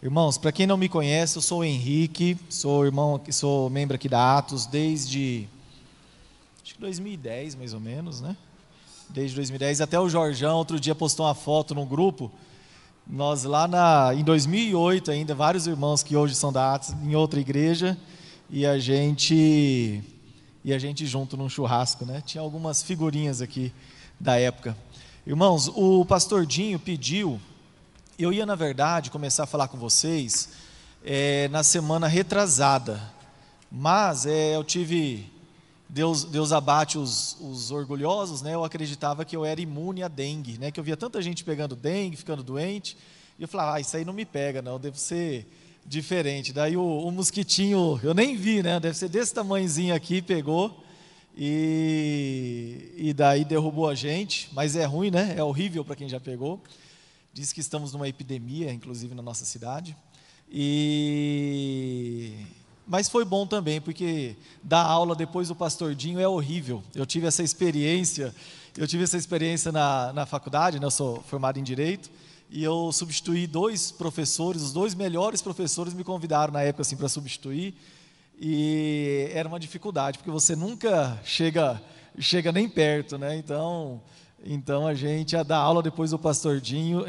Irmãos, para quem não me conhece, eu sou o Henrique, sou membro aqui da Atos desde acho que 2010, mais ou menos, né? Desde 2010, até o Jorjão outro dia postou uma foto no grupo. Nós em 2008 ainda, vários irmãos que hoje são da Atos em outra igreja, e a gente junto num churrasco, né? Tinha algumas figurinhas aqui da época. Irmãos, o pastor Dinho pediu. Eu ia, na verdade, começar a falar com vocês na semana retrasada, mas eu tive, Deus abate os orgulhosos, né? Eu acreditava que eu era imune à dengue, né? Que eu via tanta gente pegando dengue, ficando doente, e eu falava, isso aí não me pega não, devo ser diferente. Daí o mosquitinho, eu nem vi, né? Deve ser desse tamanhozinho aqui, pegou, e daí derrubou a gente, mas é ruim, né? É horrível para quem já pegou. Diz que estamos numa epidemia, inclusive na nossa cidade, mas foi bom também, porque dar aula depois do pastor Dinho é horrível. Eu tive essa experiência na faculdade, né? Eu sou formado em Direito, e eu substituí dois professores, os dois melhores professores me convidaram na época assim, para substituir, e era uma dificuldade, porque você nunca chega nem perto, né? Então a gente a dar aula depois do pastor Dinho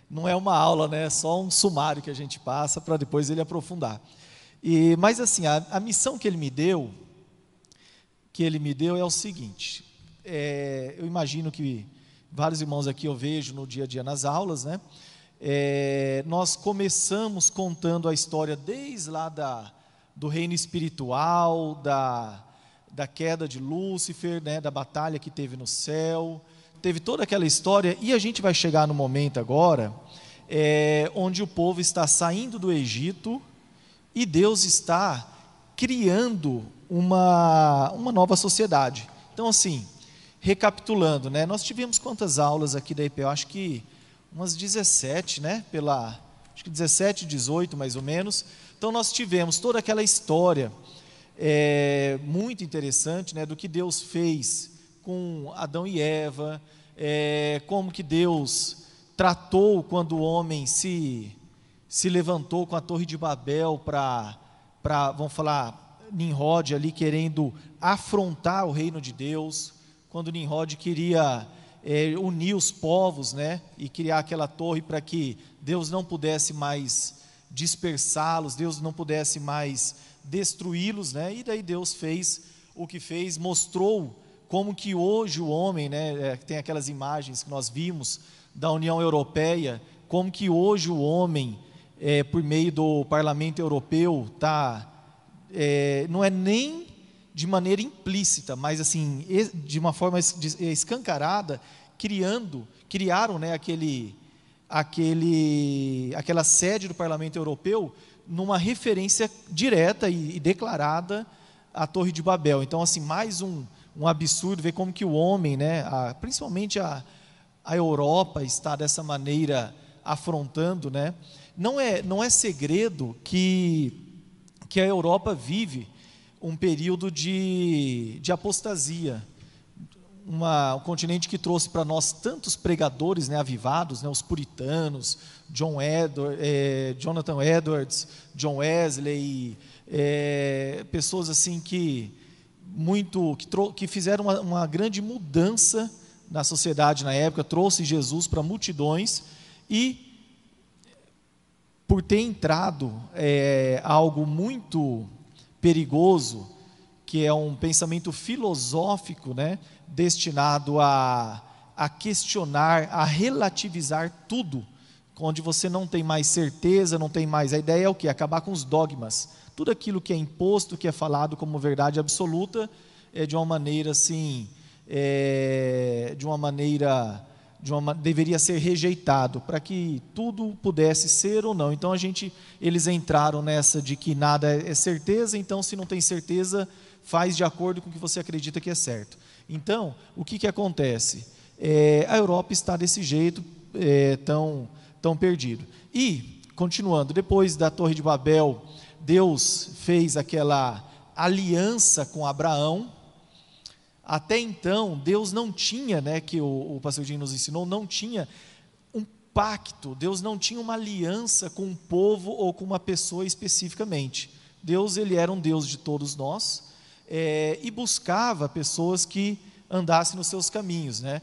não é uma aula, né? É só um sumário que a gente passa para depois ele aprofundar. Mas assim, a missão que ele me deu é o seguinte. Eu imagino que vários irmãos aqui eu vejo no dia a dia nas aulas, né? Nós começamos contando a história desde lá do reino espiritual, da queda de Lúcifer, né, da batalha que teve no céu, teve toda aquela história, e a gente vai chegar no momento agora, onde o povo está saindo do Egito, e Deus está criando uma nova sociedade. Então assim, recapitulando, né, nós tivemos quantas aulas aqui da IPO? Eu acho que umas 17, né, acho que 17, 18 mais ou menos. Então nós tivemos toda aquela história, muito interessante, né, do que Deus fez com Adão e Eva, como que Deus tratou quando o homem se levantou com a Torre de Babel para vamos falar, Nimrod ali querendo afrontar o reino de Deus, quando Nimrod queria unir os povos, né, e criar aquela torre para que Deus não pudesse mais dispersá-los, Deus não pudesse mais destruí-los, né? E daí Deus fez o que fez, mostrou como que hoje o homem, né, tem aquelas imagens que nós vimos da União Europeia, como que hoje o homem, por meio do Parlamento Europeu, não é nem de maneira implícita, mas assim, de uma forma escancarada, criaram, né, aquela sede do Parlamento Europeu numa referência direta e declarada à Torre de Babel. Então assim, mais um absurdo ver como que o homem, né, principalmente a Europa está dessa maneira afrontando, né? Não é segredo que a Europa vive um período de apostasia, um continente que trouxe para nós tantos pregadores, né, avivados, né, os puritanos, Jonathan Edwards, John Wesley, pessoas assim que fizeram uma grande mudança na sociedade na época, trouxe Jesus para multidões, e por ter entrado algo muito perigoso, que é um pensamento filosófico, né, destinado a questionar, a relativizar tudo, onde você não tem mais certeza, não tem mais, a ideia é o quê? Acabar com os dogmas, tudo aquilo que é imposto, que é falado como verdade absoluta, de uma maneira assim, deveria ser rejeitado, para que tudo pudesse ser ou não. Então eles entraram nessa de que nada é certeza, então se não tem certeza, faz de acordo com o que você acredita que é certo. Então, o que acontece? A Europa está desse jeito, tão perdido. E, continuando, depois da Torre de Babel, Deus fez aquela aliança com Abraão. Até então, Deus não tinha, né, que o pastor Dinho nos ensinou, não tinha pacto, Deus não tinha uma aliança com um povo ou com uma pessoa especificamente. Deus, ele era um Deus de todos nós, e buscava pessoas que andassem nos seus caminhos, né?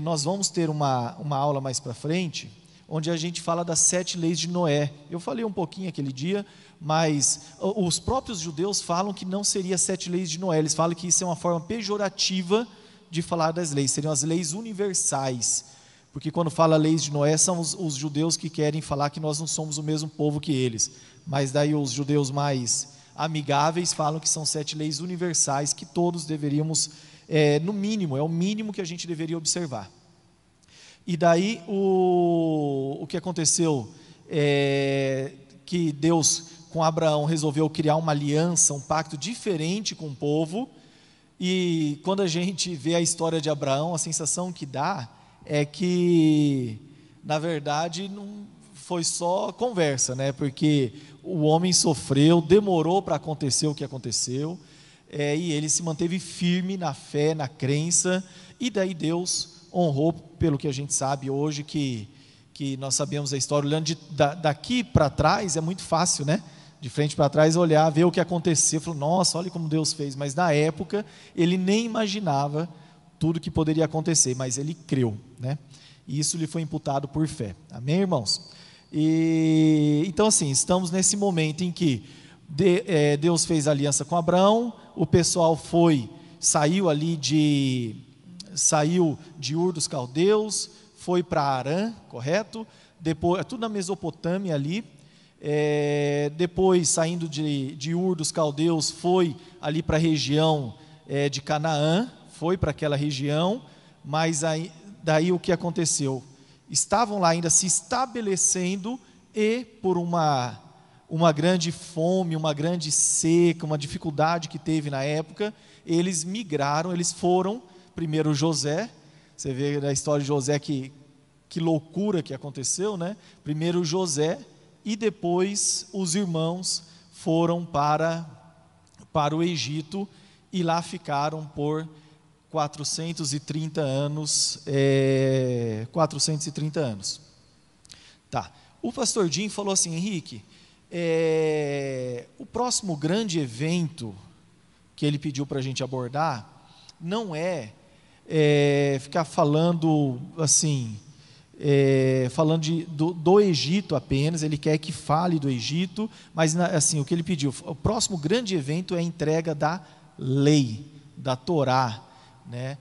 Nós vamos ter uma aula mais para frente, onde a gente fala das 7 leis de Noé. Eu falei um pouquinho aquele dia, mas os próprios judeus falam que não seria 7 leis de Noé, eles falam que isso é uma forma pejorativa de falar das leis, seriam as leis universais, porque quando fala leis de Noé, são os judeus que querem falar que nós não somos o mesmo povo que eles, mas daí os judeus mais amigáveis falam que são 7 leis universais, que todos deveríamos, no mínimo, é o mínimo que a gente deveria observar. E daí o que aconteceu que Deus com Abraão resolveu criar uma aliança, um pacto diferente com o povo, e quando a gente vê a história de Abraão, a sensação que dá é que, na verdade, não foi só conversa, né? Porque o homem sofreu, demorou para acontecer o que aconteceu, e ele se manteve firme na fé, na crença, e daí Deus honrou, pelo que a gente sabe hoje, que nós sabemos a história. Olhando daqui para trás é muito fácil, né? De frente para trás, olhar, ver o que aconteceu, falar, nossa, olha como Deus fez, mas na época ele nem imaginava tudo que poderia acontecer, mas ele creu, né? E isso lhe foi imputado por fé. Amém, irmãos? Então assim, estamos nesse momento em que Deus fez aliança com Abraão, o pessoal saiu de Ur dos Caldeus, foi para Harã, correto? Depois, tudo na Mesopotâmia ali, depois saindo de Ur dos Caldeus, foi ali para a região de Canaã, foi para aquela região, mas daí o que aconteceu? Estavam lá ainda se estabelecendo, e por uma grande fome, uma grande seca, uma dificuldade que teve na época, eles migraram, eles foram, primeiro José, você vê na história de José que loucura que aconteceu, né? Primeiro José, e depois os irmãos foram para o Egito, e lá ficaram por 430 anos. 430 anos. Tá. O pastor Jim falou assim, Henrique, o próximo grande evento que ele pediu para a gente abordar não é ficar falando assim, falando do Egito apenas. Ele quer que fale do Egito, mas assim, o que ele pediu, o próximo grande evento é a entrega da lei, da Torá, né?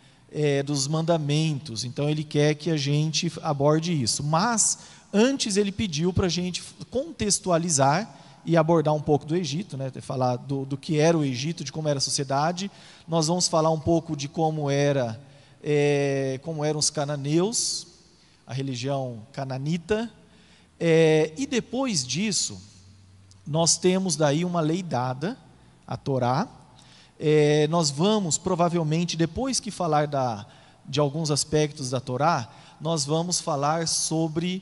Dos mandamentos. Então ele quer que a gente aborde isso, mas antes ele pediu para a gente contextualizar e abordar um pouco do Egito, né? Falar do que era o Egito, de como era a sociedade. Nós vamos falar um pouco de como eram os cananeus, a religião cananita, e depois disso nós temos daí uma lei dada, a Torá. Nós vamos provavelmente, depois que falar de alguns aspectos da Torá, nós vamos falar sobre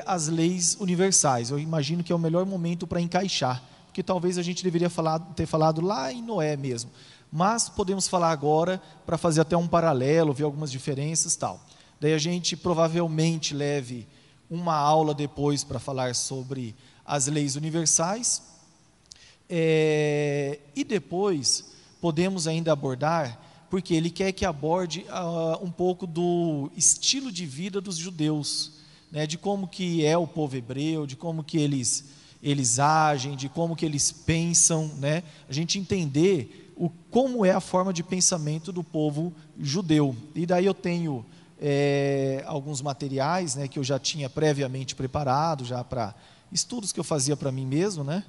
as leis universais. Eu imagino que é o melhor momento para encaixar, porque talvez a gente deveria ter falado lá em Noé mesmo, mas podemos falar agora para fazer até um paralelo, ver algumas diferenças, tal. Daí a gente provavelmente leve uma aula depois para falar sobre as leis universais, e depois podemos ainda abordar, porque ele quer que aborde um pouco do estilo de vida dos judeus, né, de como que é o povo hebreu, de como que eles agem, de como que eles pensam, né, a gente entender como é a forma de pensamento do povo judeu. E daí eu tenho alguns materiais, né, que eu já tinha previamente preparado, já para estudos que eu fazia para mim mesmo, né,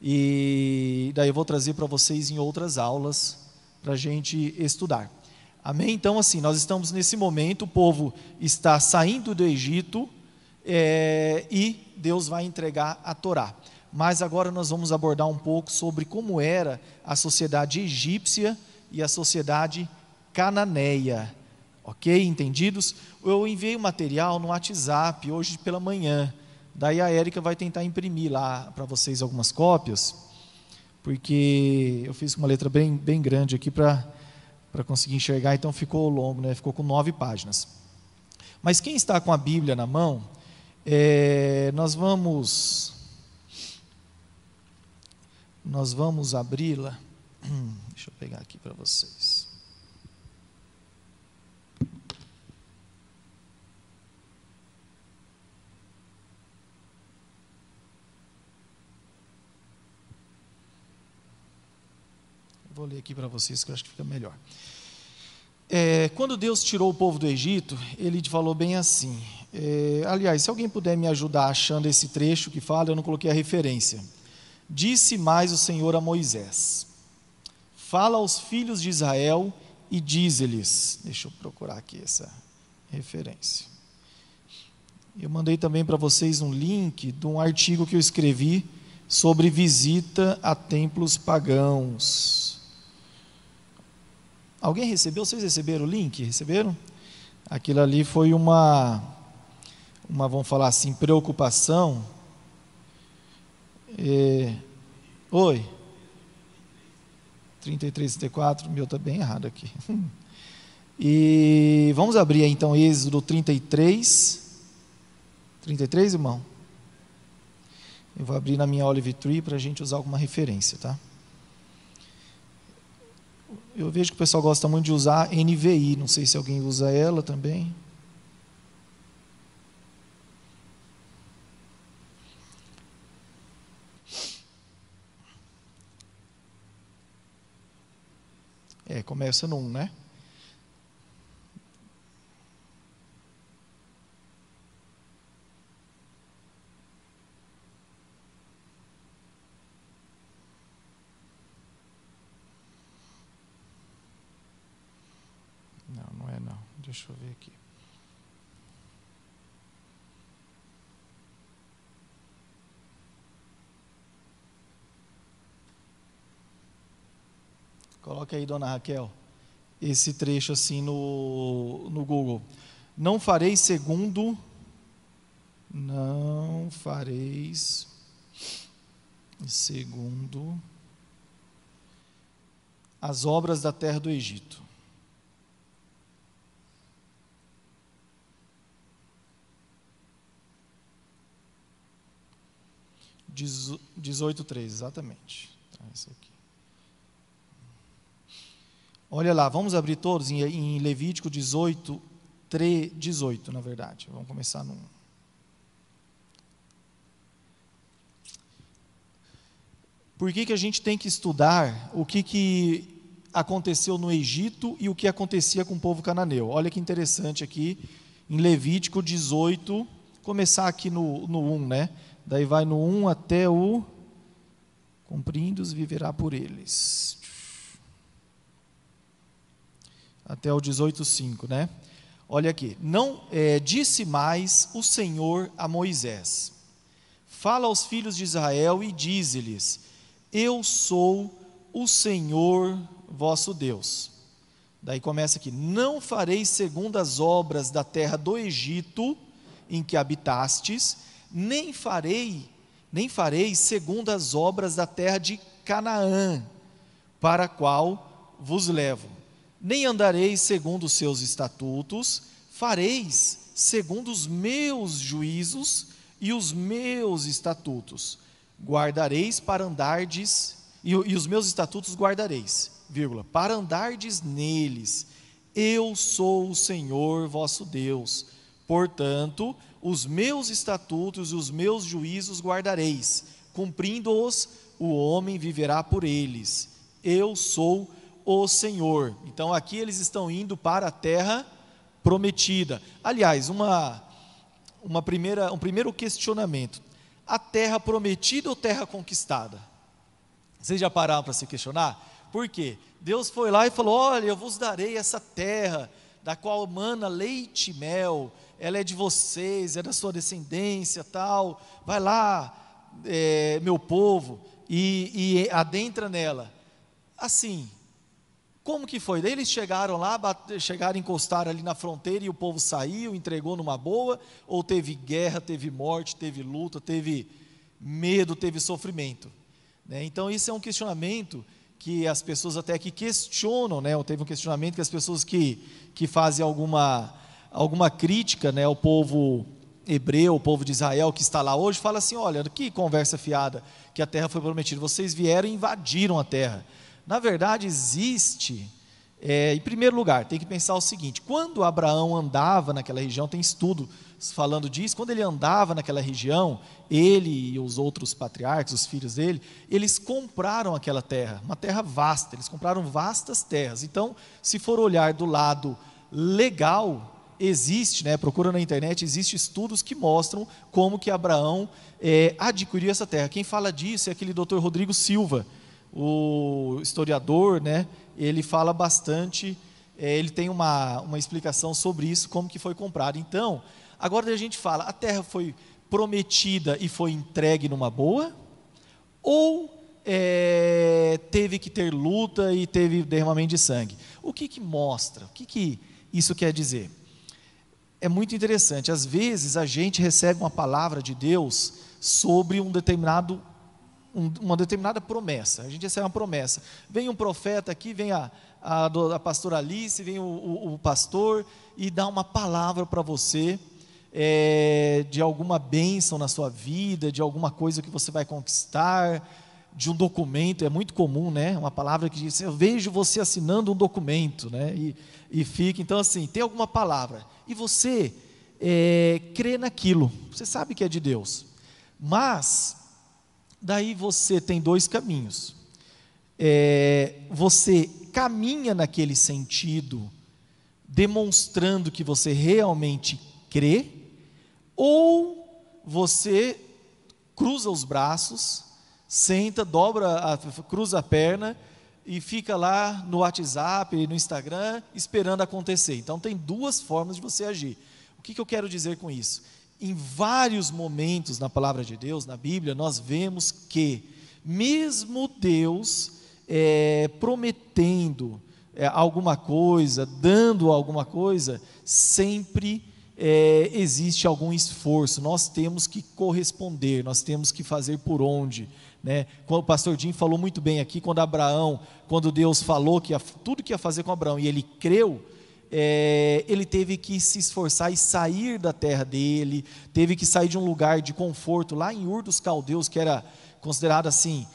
e daí eu vou trazer para vocês em outras aulas, para a gente estudar. Amém? Então assim, nós estamos nesse momento, o povo está saindo do Egito, e Deus vai entregar a Torá. Mas agora nós vamos abordar um pouco sobre como era a sociedade egípcia e a sociedade cananeia. Ok? Entendidos? Eu enviei o material no WhatsApp hoje pela manhã. Daí a Érica vai tentar imprimir lá para vocês algumas cópias, porque eu fiz uma letra bem, bem grande aqui para conseguir enxergar, então ficou longo, né? Ficou com 9 páginas. Mas quem está com a Bíblia na mão, nós vamos abri-la. Deixa eu pegar aqui para vocês. Vou ler aqui para vocês, que eu acho que fica melhor. Quando Deus tirou o povo do Egito, Ele falou bem assim. Aliás, se alguém puder me ajudar achando esse trecho que fala, eu não coloquei a referência. Disse mais o Senhor a Moisés: fala aos filhos de Israel e dize-lhes. Deixa eu procurar aqui essa referência. Eu mandei também para vocês um link de um artigo que eu escrevi sobre visita a templos pagãos. Alguém recebeu? Vocês receberam o link? Receberam? Aquilo ali foi uma vamos falar assim, preocupação. Oi? 33, 34, meu está bem errado aqui. E vamos abrir aí, então Êxodo 33. 33, irmão? Eu vou abrir na minha Olive Tree para a gente usar alguma referência, tá? Eu vejo que o pessoal gosta muito de usar NVI, não sei se alguém usa ela também. Começa no 1, né? Não é não. Deixa eu ver aqui. Coloque aí, dona Raquel, esse trecho assim no Google. Não fareis segundo as obras da terra do Egito. 18:3, exatamente. Então, esse aqui. Olha lá, vamos abrir todos em Levítico 18, na verdade. Vamos começar no 1. Por que a gente tem que estudar o que aconteceu no Egito e o que acontecia com o povo cananeu? Olha que interessante aqui, em Levítico 18, começar aqui no 1, né? Daí vai no 1 até o cumprindo-os viverá por eles. Até o 18:5, né? Olha aqui. Disse mais o Senhor a Moisés: fala aos filhos de Israel e dize-lhes: eu sou o Senhor vosso Deus. Daí começa aqui: não fareis segundo as obras da terra do Egito em que habitastes, nem fareis segundo as obras da terra de Canaã, para a qual vos levo. Nem andareis segundo os seus estatutos, fareis segundo os meus juízos e os meus estatutos. Guardareis para andardes, e os meus estatutos guardareis, para andardes neles. Eu sou o Senhor vosso Deus. Portanto, os meus estatutos e os meus juízos guardareis, cumprindo-os, o homem viverá por eles. Eu sou o Senhor. Então aqui eles estão indo para a terra prometida. Aliás, um primeiro questionamento: a terra prometida ou terra conquistada? Vocês já pararam para se questionar? Por quê? Deus foi lá e falou: olha, eu vos darei essa terra, da qual mana leite e mel, ela é de vocês, é da sua descendência, tal, vai lá, meu povo, e adentra nela. Assim, como que foi? Daí eles chegaram lá, encostaram ali na fronteira e o povo saiu, entregou numa boa, ou teve guerra, teve morte, teve luta, teve medo, teve sofrimento, né? Então isso é um questionamento que as pessoas até que questionam, né? Ou teve um questionamento que as pessoas que fazem alguma alguma crítica, né, ao povo hebreu, o povo de Israel que está lá hoje, fala assim: olha, que conversa fiada, que a terra foi prometida, vocês vieram e invadiram a terra. Na verdade existe, em primeiro lugar, tem que pensar o seguinte: quando Abraão andava naquela região, tem estudo falando disso, quando ele andava naquela região, ele e os outros patriarcas, os filhos dele, eles compraram aquela terra, uma terra vasta, eles compraram vastas terras. Então, se for olhar do lado legal, existe, né, procura na internet, existem estudos que mostram como que Abraão adquiriu essa terra. Quem fala disso é aquele Dr. Rodrigo Silva, o historiador, né, ele fala bastante, ele tem uma explicação sobre isso, como que foi comprado. Então, agora a gente fala, a terra foi prometida e foi entregue numa boa, ou teve que ter luta e teve derramamento de sangue? O que mostra? O que isso quer dizer? É muito interessante. Às vezes a gente recebe uma palavra de Deus sobre uma determinada promessa. A gente recebe uma promessa. Vem um profeta aqui, vem a pastora Alice, vem o pastor e dá uma palavra para você, de alguma bênção na sua vida, de alguma coisa que você vai conquistar, de um documento. É muito comum, né? Uma palavra que diz: eu vejo você assinando um documento, né? E fica, então assim, tem alguma palavra, e você crê naquilo, você sabe que é de Deus, mas daí você tem dois caminhos. Você caminha naquele sentido, demonstrando que você realmente crê, ou você cruza os braços, senta, cruza a perna e fica lá no WhatsApp, no Instagram, esperando acontecer. Então tem duas formas de você agir. O que eu quero dizer com isso? Em vários momentos na palavra de Deus, na Bíblia, nós vemos que mesmo Deus prometendo alguma coisa, dando alguma coisa, sempre existe algum esforço. Nós temos que corresponder, nós temos que fazer por onde, né? O pastor Jim falou muito bem aqui, quando Deus falou que tudo que ia fazer com Abraão, e ele creu, ele teve que se esforçar e sair da terra dele, teve que sair de um lugar de conforto, lá em Ur dos Caldeus, que era considerado assim,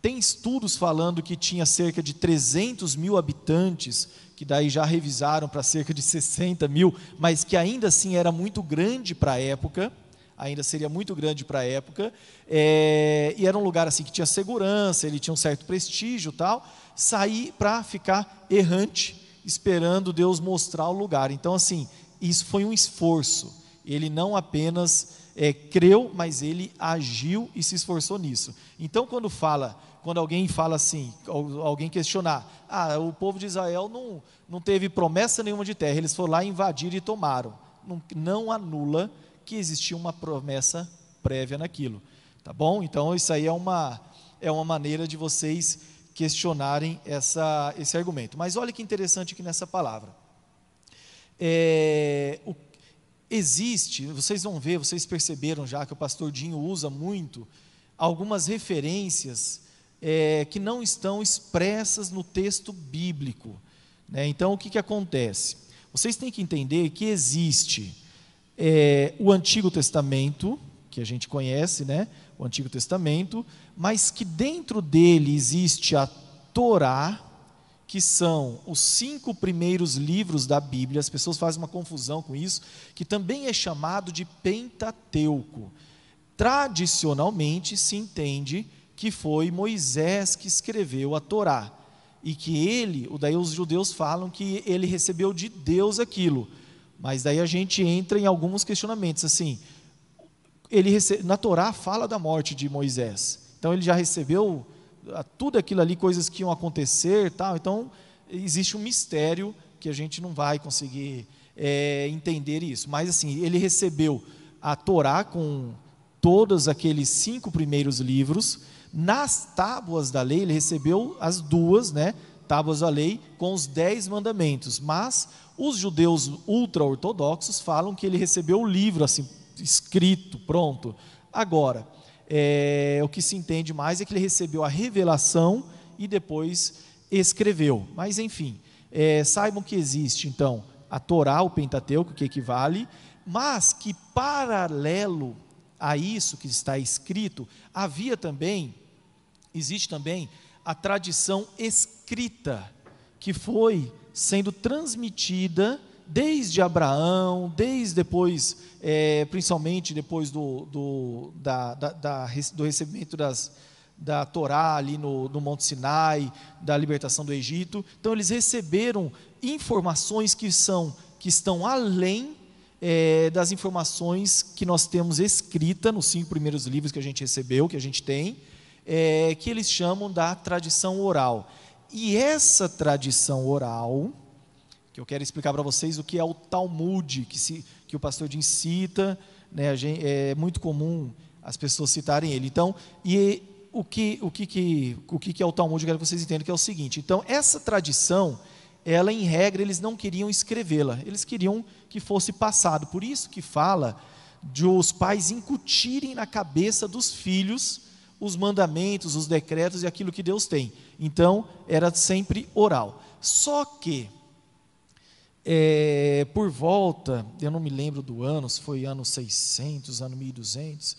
tem estudos falando que tinha cerca de 300 mil habitantes, que daí já revisaram para cerca de 60 mil, mas que ainda assim era muito grande para a época, ainda seria muito grande para a época, e era um lugar assim que tinha segurança, ele tinha um certo prestígio e tal, sair para ficar errante, esperando Deus mostrar o lugar. Então assim, isso foi um esforço, ele não apenas creu, mas ele agiu e se esforçou nisso. Então quando alguém fala assim, alguém questionar, o povo de Israel não teve promessa nenhuma de terra, eles foram lá invadir e tomaram, não anula que existia uma promessa prévia naquilo, tá bom? Então isso aí é uma maneira de vocês questionarem esse argumento. Mas olha que interessante aqui nessa palavra, vocês vão ver, vocês perceberam já que o pastor Dinho usa muito algumas referências que não estão expressas no texto bíblico, né? Então o que acontece? Vocês têm que entender que existe o Antigo Testamento, que a gente conhece, né? O Antigo Testamento, mas que dentro dele existe a Torá, que são os 5 primeiros livros da Bíblia. As pessoas fazem uma confusão com isso, que também é chamado de Pentateuco. Tradicionalmente se entende que foi Moisés que escreveu a Torá, e que daí os judeus falam que ele recebeu de Deus aquilo, mas daí a gente entra em alguns questionamentos, assim, na Torá fala da morte de Moisés, então ele já recebeu tudo aquilo ali, coisas que iam acontecer, tal. Então existe um mistério que a gente não vai conseguir entender isso, mas assim, ele recebeu a Torá com todos aqueles 5 primeiros livros. Nas tábuas da lei ele recebeu as 2, né, tábuas da lei com os 10 mandamentos, mas os judeus ultra-ortodoxos falam que ele recebeu o livro assim, escrito, pronto. Agora, o que se entende mais é que ele recebeu a revelação e depois escreveu. Mas enfim, saibam que existe então a Torá, o Pentateuco, que equivale, mas que paralelo a isso que está escrito, existe também a tradição escrita, que foi sendo transmitida desde Abraão, principalmente depois do recebimento da Torá ali no Monte Sinai, da libertação do Egito. Então eles receberam informações que estão além das informações que nós temos escrita nos 5 primeiros livros que a gente recebeu, que a gente tem, que eles chamam da tradição oral. E essa tradição oral, que eu quero explicar para vocês o que é o Talmud, que o pastor Jim cita, né, é muito comum as pessoas citarem ele. Então, o que é o Talmud, eu quero que vocês entendam que é o seguinte. Então, essa tradição, ela em regra, eles não queriam escrevê-la, eles queriam que fosse passado. Por isso que fala de os pais incutirem na cabeça dos filhos os mandamentos, os decretos e aquilo que Deus tem. Então, era sempre oral. Só que, por volta, eu não me lembro do ano, se foi ano 600, ano 1200,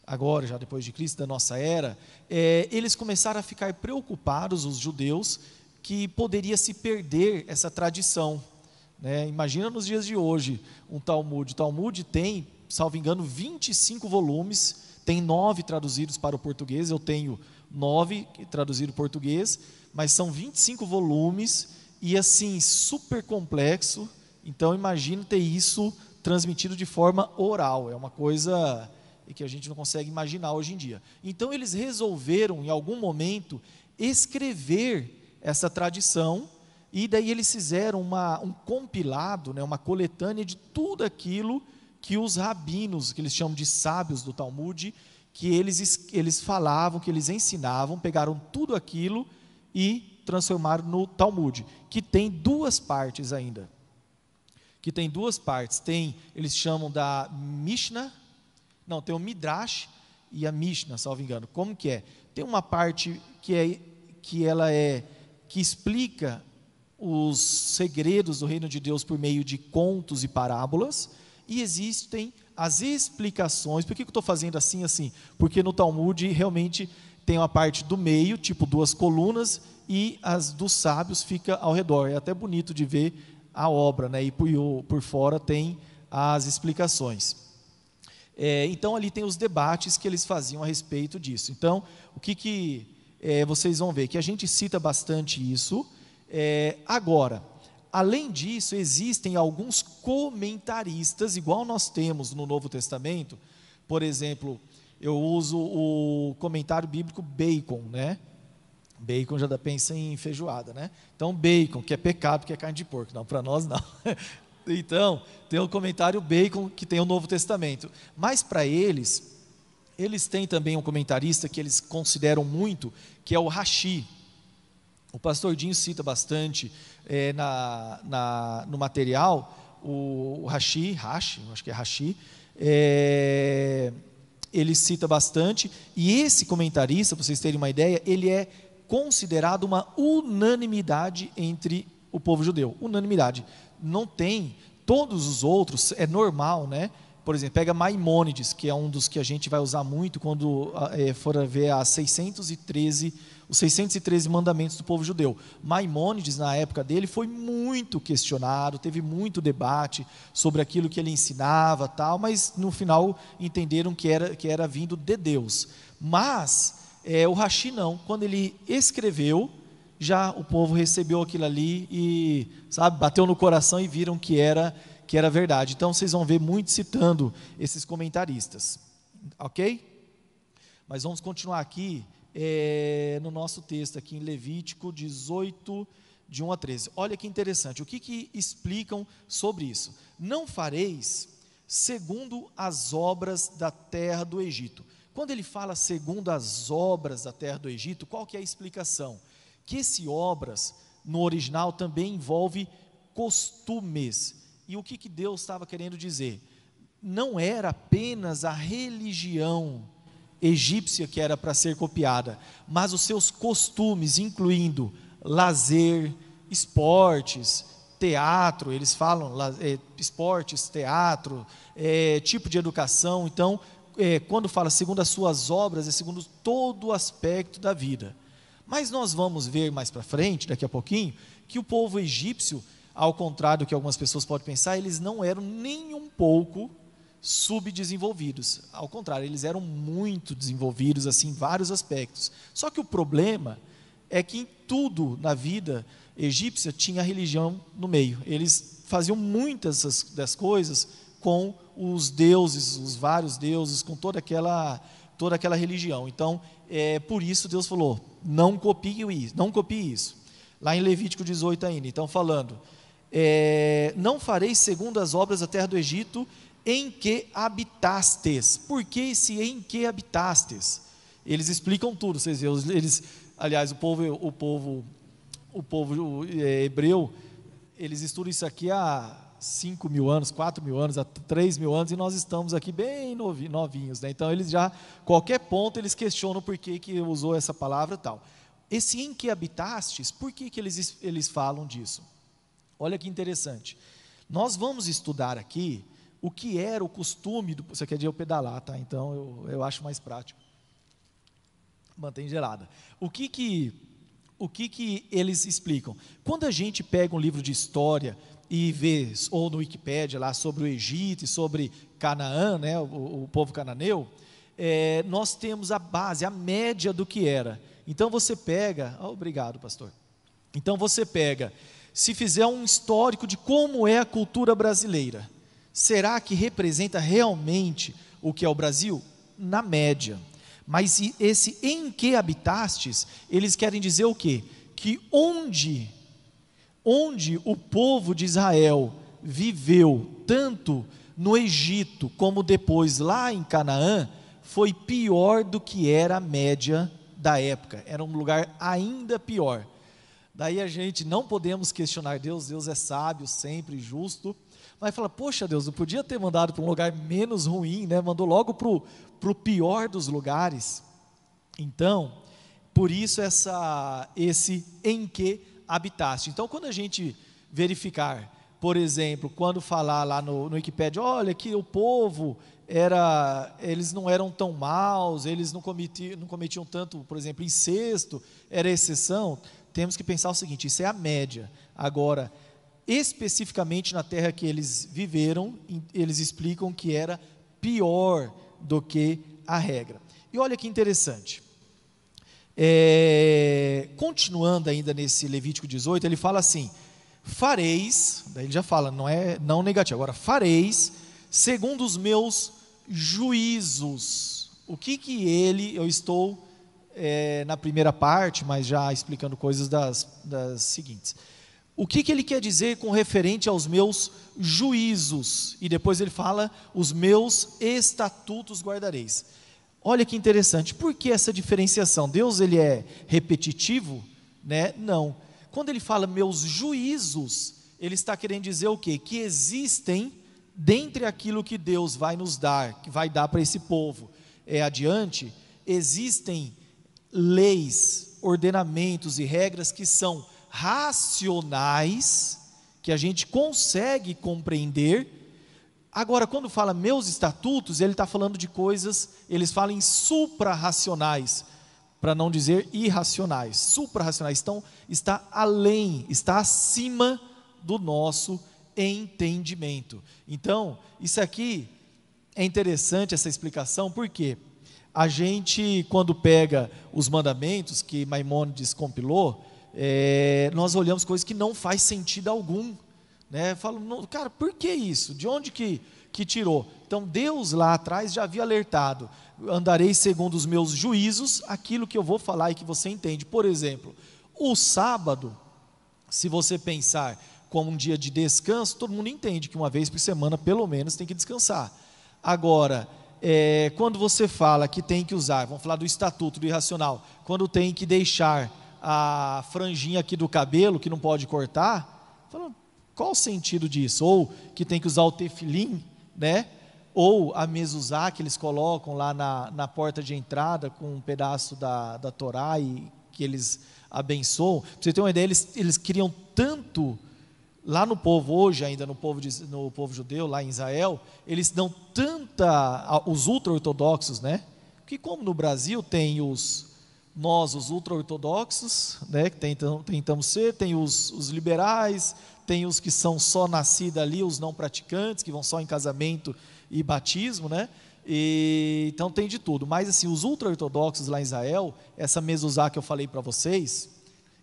agora já depois de Cristo, da nossa era, eles começaram a ficar preocupados, os judeus, que poderia se perder essa tradição, né? Imagina nos dias de hoje um Talmud. O Talmud tem, salvo engano, 25 volumes, tem 9 traduzidos para o português, eu tenho 9 traduzidos para o português, mas são 25 volumes, e assim, super complexo. Então imagina ter isso transmitido de forma oral, é uma coisa que a gente não consegue imaginar hoje em dia. Então eles resolveram, em algum momento, escrever essa tradição, e daí eles fizeram um compilado, né, uma coletânea de tudo aquilo que os rabinos, que eles chamam de sábios do Talmud, que eles falavam, que eles ensinavam, pegaram tudo aquilo e transformaram no Talmud, que tem 2 partes ainda. Eles chamam da Mishnah, tem o Midrash e a Mishnah, salvo engano. Como que é? Tem uma parte que explica os segredos do reino de Deus por meio de contos e parábolas, e existem as explicações. Por que eu estou fazendo assim? Porque no Talmud realmente tem uma parte do meio, tipo 2 colunas, e as dos sábios fica ao redor. É até bonito de ver a obra, né? E por fora tem as explicações. Então ali tem os debates que eles faziam a respeito disso. Então, o que vocês vão ver? Que a gente cita bastante isso. Agora, além disso, existem alguns comentaristas, igual nós temos no Novo Testamento. Por exemplo, eu uso o comentário bíblico Bacon, né? Bacon já pensa em feijoada, né? Então, bacon, que é pecado, que é carne de porco. Não, para nós não. Então, tem o comentário Bacon, que tem o Novo Testamento. Mas para eles têm também um comentarista que eles consideram muito, que é o Rashi. O pastor Dinho cita bastante no material, o Rashi, acho que é Rashi, ele cita bastante, e esse comentarista, para vocês terem uma ideia, ele é considerado uma unanimidade entre o povo judeu. Unanimidade. Não tem, todos os outros, é normal, né? Por exemplo, pega Maimônides, que é um dos que a gente vai usar muito quando for ver os 613 mandamentos do povo judeu. Maimônides, na época dele, foi muito questionado, teve muito debate sobre aquilo que ele ensinava, tal, mas no final entenderam que era vindo de Deus. Mas o Rashi não, quando ele escreveu, já o povo recebeu aquilo ali e, bateu no coração e viram que era verdade. Então vocês vão ver muito citando esses comentaristas, ok? Mas vamos continuar aqui no nosso texto aqui em Levítico 18, de 1 a 13. Olha que interessante, o que explicam sobre isso? Não fareis segundo as obras da terra do Egito. Quando ele fala segundo as obras da terra do Egito, qual que é a explicação? Que esse obras, no original, também envolve costumes. E o que Deus estava querendo dizer? Não era apenas a religião egípcia que era para ser copiada, mas os seus costumes, incluindo lazer, esportes, teatro, eles falam esportes, teatro, tipo de educação. Então, quando fala segundo as suas obras, é segundo todo o aspecto da vida. Mas nós vamos ver mais para frente, daqui a pouquinho, que o povo egípcio, ao contrário do que algumas pessoas podem pensar, eles não eram nem um pouco subdesenvolvidos. Ao contrário, eles eram muito desenvolvidos, assim, em vários aspectos. Só que o problema é que em tudo na vida egípcia tinha a religião no meio. Eles faziam muitas das coisas com os deuses, os vários deuses, com toda aquela religião. Então, por isso Deus falou, não copie isso. Lá em Levítico 18 ainda, então falando, não fareis segundo as obras da terra do Egito, em que habitastes. Por que esse em que habitastes? Eles explicam tudo, vocês veem, aliás, o povo hebreu, eles estudam isso aqui há 5 mil anos, 4 mil anos, há 3 mil anos, e nós estamos aqui bem novinhos, né? Então eles já, qualquer ponto eles questionam por que usou essa palavra e tal. Esse em que habitastes, por que eles falam disso? Olha que interessante, nós vamos estudar aqui o que era o costume, isso aqui é de eu pedalar, tá? Então eu acho mais prático, mantém gelada. O que eles explicam? Quando a gente pega um livro de história e vê, ou no Wikipédia lá, sobre o Egito e sobre Canaã, né, o povo cananeu, nós temos a base, a média do que era. Então você pega, obrigado pastor, então você pega, se fizer um histórico de como é a cultura brasileira, será que representa realmente o que é o Brasil? Na média. Mas esse em que habitastes, eles querem dizer o quê? Que onde o povo de Israel viveu, tanto no Egito como depois lá em Canaã, foi pior do que era a média da época, era um lugar ainda pior. Daí a gente não podemos questionar Deus, Deus é sábio, sempre justo, mas fala, poxa Deus, não podia ter mandado para um lugar menos ruim, né? Mandou logo para o pior dos lugares. Então, por isso esse em que habitaste. Então, quando a gente verificar, por exemplo, quando falar lá no Wikipédia, olha que o povo eles não eram tão maus, eles não cometiam tanto, por exemplo, incesto, era exceção, temos que pensar o seguinte, isso é a média. Agora, especificamente na terra que eles viveram, eles explicam que era pior do que a regra. E olha que interessante, continuando ainda nesse Levítico 18, ele fala assim, fareis, daí ele já fala, não negativo, agora fareis, segundo os meus juízos. O que eu estou, na primeira parte, mas já explicando coisas das seguintes. O que ele quer dizer com referente aos meus juízos? E depois ele fala, os meus estatutos guardareis. Olha que interessante, por que essa diferenciação? Deus ele é repetitivo? Né? Não. Quando ele fala meus juízos, ele está querendo dizer o quê? Que existem, dentre aquilo que Deus vai nos dar, que vai dar para esse povo adiante, existem leis, ordenamentos e regras que são racionais, que a gente consegue compreender. Agora, quando fala meus estatutos, ele está falando de coisas, eles falam em supra-racionais, para não dizer irracionais, supra-racionais, então está além, está acima do nosso entendimento. Então, isso aqui é interessante, essa explicação, porque a gente, quando pega os mandamentos que Maimônides compilou, nós olhamos coisas que não faz sentido algum, né? Falo, cara, por que isso? De onde que tirou? Então Deus lá atrás já havia alertado, andarei segundo os meus juízos, aquilo que eu vou falar e que você entende. Por exemplo, o sábado, se você pensar como um dia de descanso, todo mundo entende que uma vez por semana pelo menos tem que descansar. Agora, quando você fala que tem que usar, vamos falar do estatuto do irracional, quando tem que deixar a franjinha aqui do cabelo, que não pode cortar, fala, qual o sentido disso? Ou que tem que usar o tefilim, né? Ou a mezuzá que eles colocam lá na porta de entrada, com um pedaço da Torá, e que eles abençoam. Para você ter uma ideia, eles queriam tanto lá no povo, hoje ainda no povo judeu, lá em Israel, eles dão os ultra-ortodoxos, né? Porque como no Brasil tem nós, os ultra-ortodoxos, né, que tentamos ser, tem os liberais, tem os que são só nascidos ali, os não praticantes, que vão só em casamento e batismo, né? Então tem de tudo, mas assim, os ultra-ortodoxos lá em Israel, essa mezuzá que eu falei para vocês,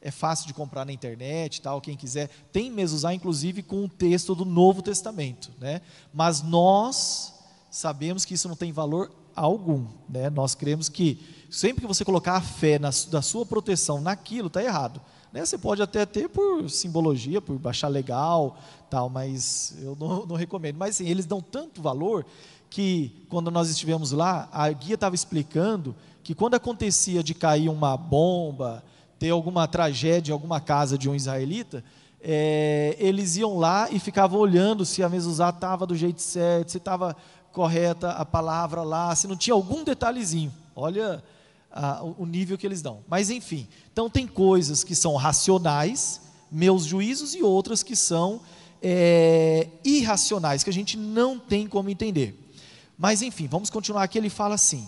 é fácil de comprar na internet, tal, quem quiser, tem mezuzá inclusive com o texto do Novo Testamento, né? Mas nós sabemos que isso não tem valor algum, né? Nós cremos que sempre que você colocar a fé da sua proteção naquilo, está errado, né? Você pode até ter por simbologia, por achar legal, tal, mas eu não recomendo. Mas assim, eles dão tanto valor que quando nós estivemos lá, a guia estava explicando que quando acontecia de cair uma bomba, ter alguma tragédia em alguma casa de um israelita, eles iam lá e ficavam olhando se a mezuzá estava do jeito certo, se estava correta a palavra lá, se não tinha algum detalhezinho. Olha o nível que eles dão. Mas enfim, então tem coisas que são racionais, meus juízos, e outras que são irracionais, que a gente não tem como entender. Mas enfim, vamos continuar aqui. Ele fala assim: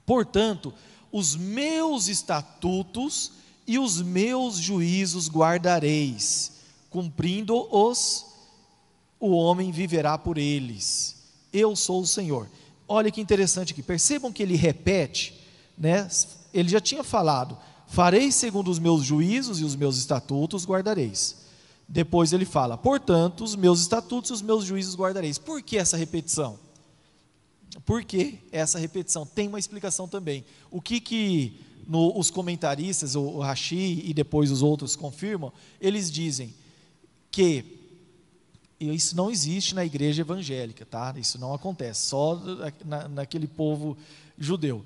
portanto, os meus estatutos e os meus juízos guardareis, cumprindo-os, o homem viverá por eles. Eu sou o Senhor. Olha que interessante aqui, percebam que ele repete, né? Ele já tinha falado: farei segundo os meus juízos e os meus estatutos guardareis. Depois ele fala: portanto, os meus estatutos e os meus juízos guardareis. Por que essa repetição? Porque essa repetição tem uma explicação também. O que os comentaristas, o Rashi e depois os outros confirmam, eles dizem que isso não existe na igreja evangélica, tá? Isso não acontece, só naquele povo judeu.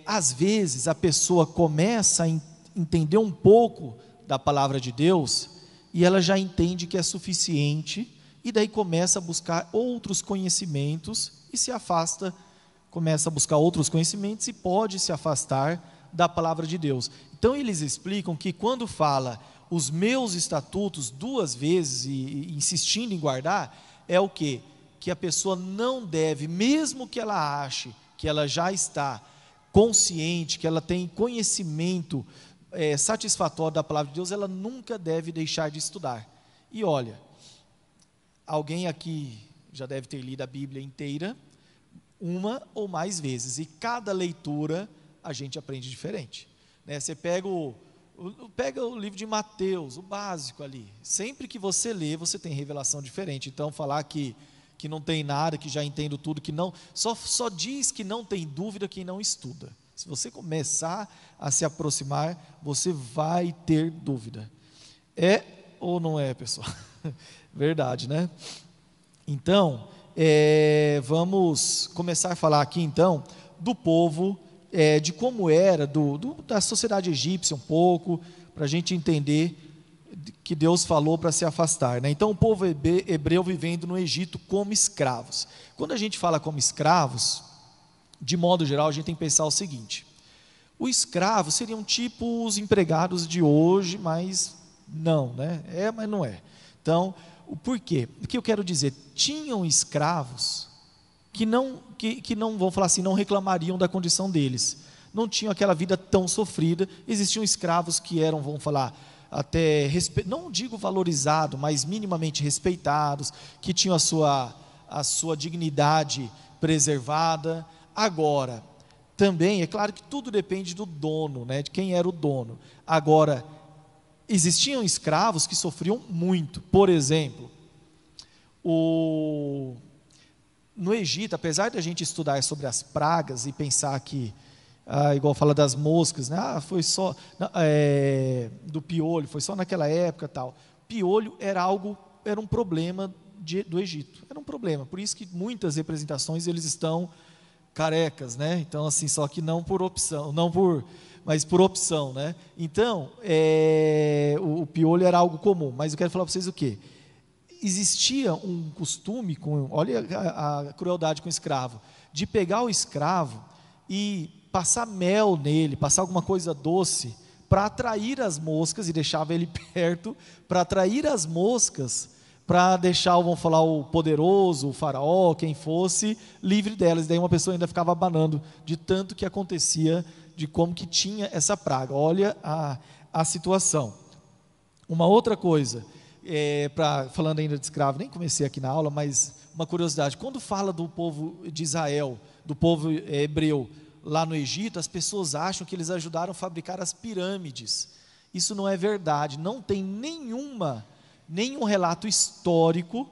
Às vezes a pessoa começa a entender um pouco da palavra de Deus e ela já entende que é suficiente, e daí começa a buscar outros conhecimentos e se afasta, começa a buscar outros conhecimentos e pode se afastar da palavra de Deus. Então eles explicam que quando fala os meus estatutos duas vezes e insistindo em guardar, é o quê? Que a pessoa não deve, mesmo que ela ache que ela já está consciente, que ela tem conhecimento satisfatório da palavra de Deus, ela nunca deve deixar de estudar. E olha, alguém aqui já deve ter lido a Bíblia inteira, uma ou mais vezes, e cada leitura a gente aprende diferente, né? Você pega o livro de Mateus, o básico ali, sempre que você lê, você tem revelação diferente. Então falar que não tem nada, que já entendo tudo, que não, só diz que não tem dúvida quem não estuda. Se você começar a se aproximar, você vai ter dúvida. É ou não é, pessoal? Verdade, né? Então, vamos começar a falar aqui então do povo, de como era, da sociedade egípcia um pouco, para a gente entender que Deus falou para se afastar, né? Então o povo hebreu vivendo no Egito como escravos. Quando a gente fala como escravos, de modo geral a gente tem que pensar o seguinte: o escravo seriam tipo os empregados de hoje, mas não, né? Mas não é. Então, por quê? O que eu quero dizer? Tinham escravos que não vão falar assim, não reclamariam da condição deles, não tinham aquela vida tão sofrida. Existiam escravos que eram, vamos falar, até, não digo valorizado, mas minimamente respeitados, que tinham a sua dignidade preservada. Agora, também, é claro que tudo depende do dono, né, de quem era o dono. Agora, existiam escravos que sofriam muito. Por exemplo, no Egito, apesar de a gente estudar sobre as pragas e pensar que, igual fala das moscas, né? Foi só do piolho, foi só naquela época, tal. Piolho era um problema do Egito, era um problema. Por isso que muitas representações eles estão carecas, né? Então assim, só que não por opção, mas por opção, né? Então, o piolho era algo comum. Mas eu quero falar para vocês o quê? Existia um costume, olha a crueldade com o escravo, de pegar o escravo e passar mel nele, passar alguma coisa doce, para atrair as moscas, e deixava ele perto, para atrair as moscas, para deixar, vamos falar, o poderoso, o faraó, quem fosse, livre delas. Daí uma pessoa ainda ficava abanando de tanto que acontecia, de como que tinha essa praga. Olha a situação. Uma outra coisa, falando ainda de escravo, nem comecei aqui na aula, mas uma curiosidade, quando fala do povo de Israel, do povo hebreu, lá no Egito, as pessoas acham que eles ajudaram a fabricar as pirâmides. Isso não é verdade, não tem nenhum relato histórico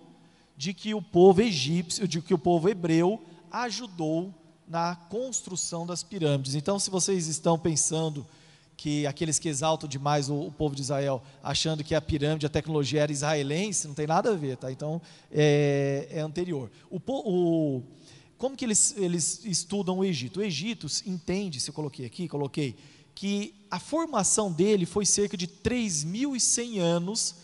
de que o povo egípcio, de que o povo hebreu ajudou na construção das pirâmides. Então, se vocês estão pensando que aqueles que exaltam demais o povo de Israel, achando que a pirâmide, a tecnologia era israelense, não tem nada a ver, tá? Então, é anterior. Como que eles estudam o Egito? O Egito entende, se eu coloquei, que a formação dele foi cerca de 3.100 anos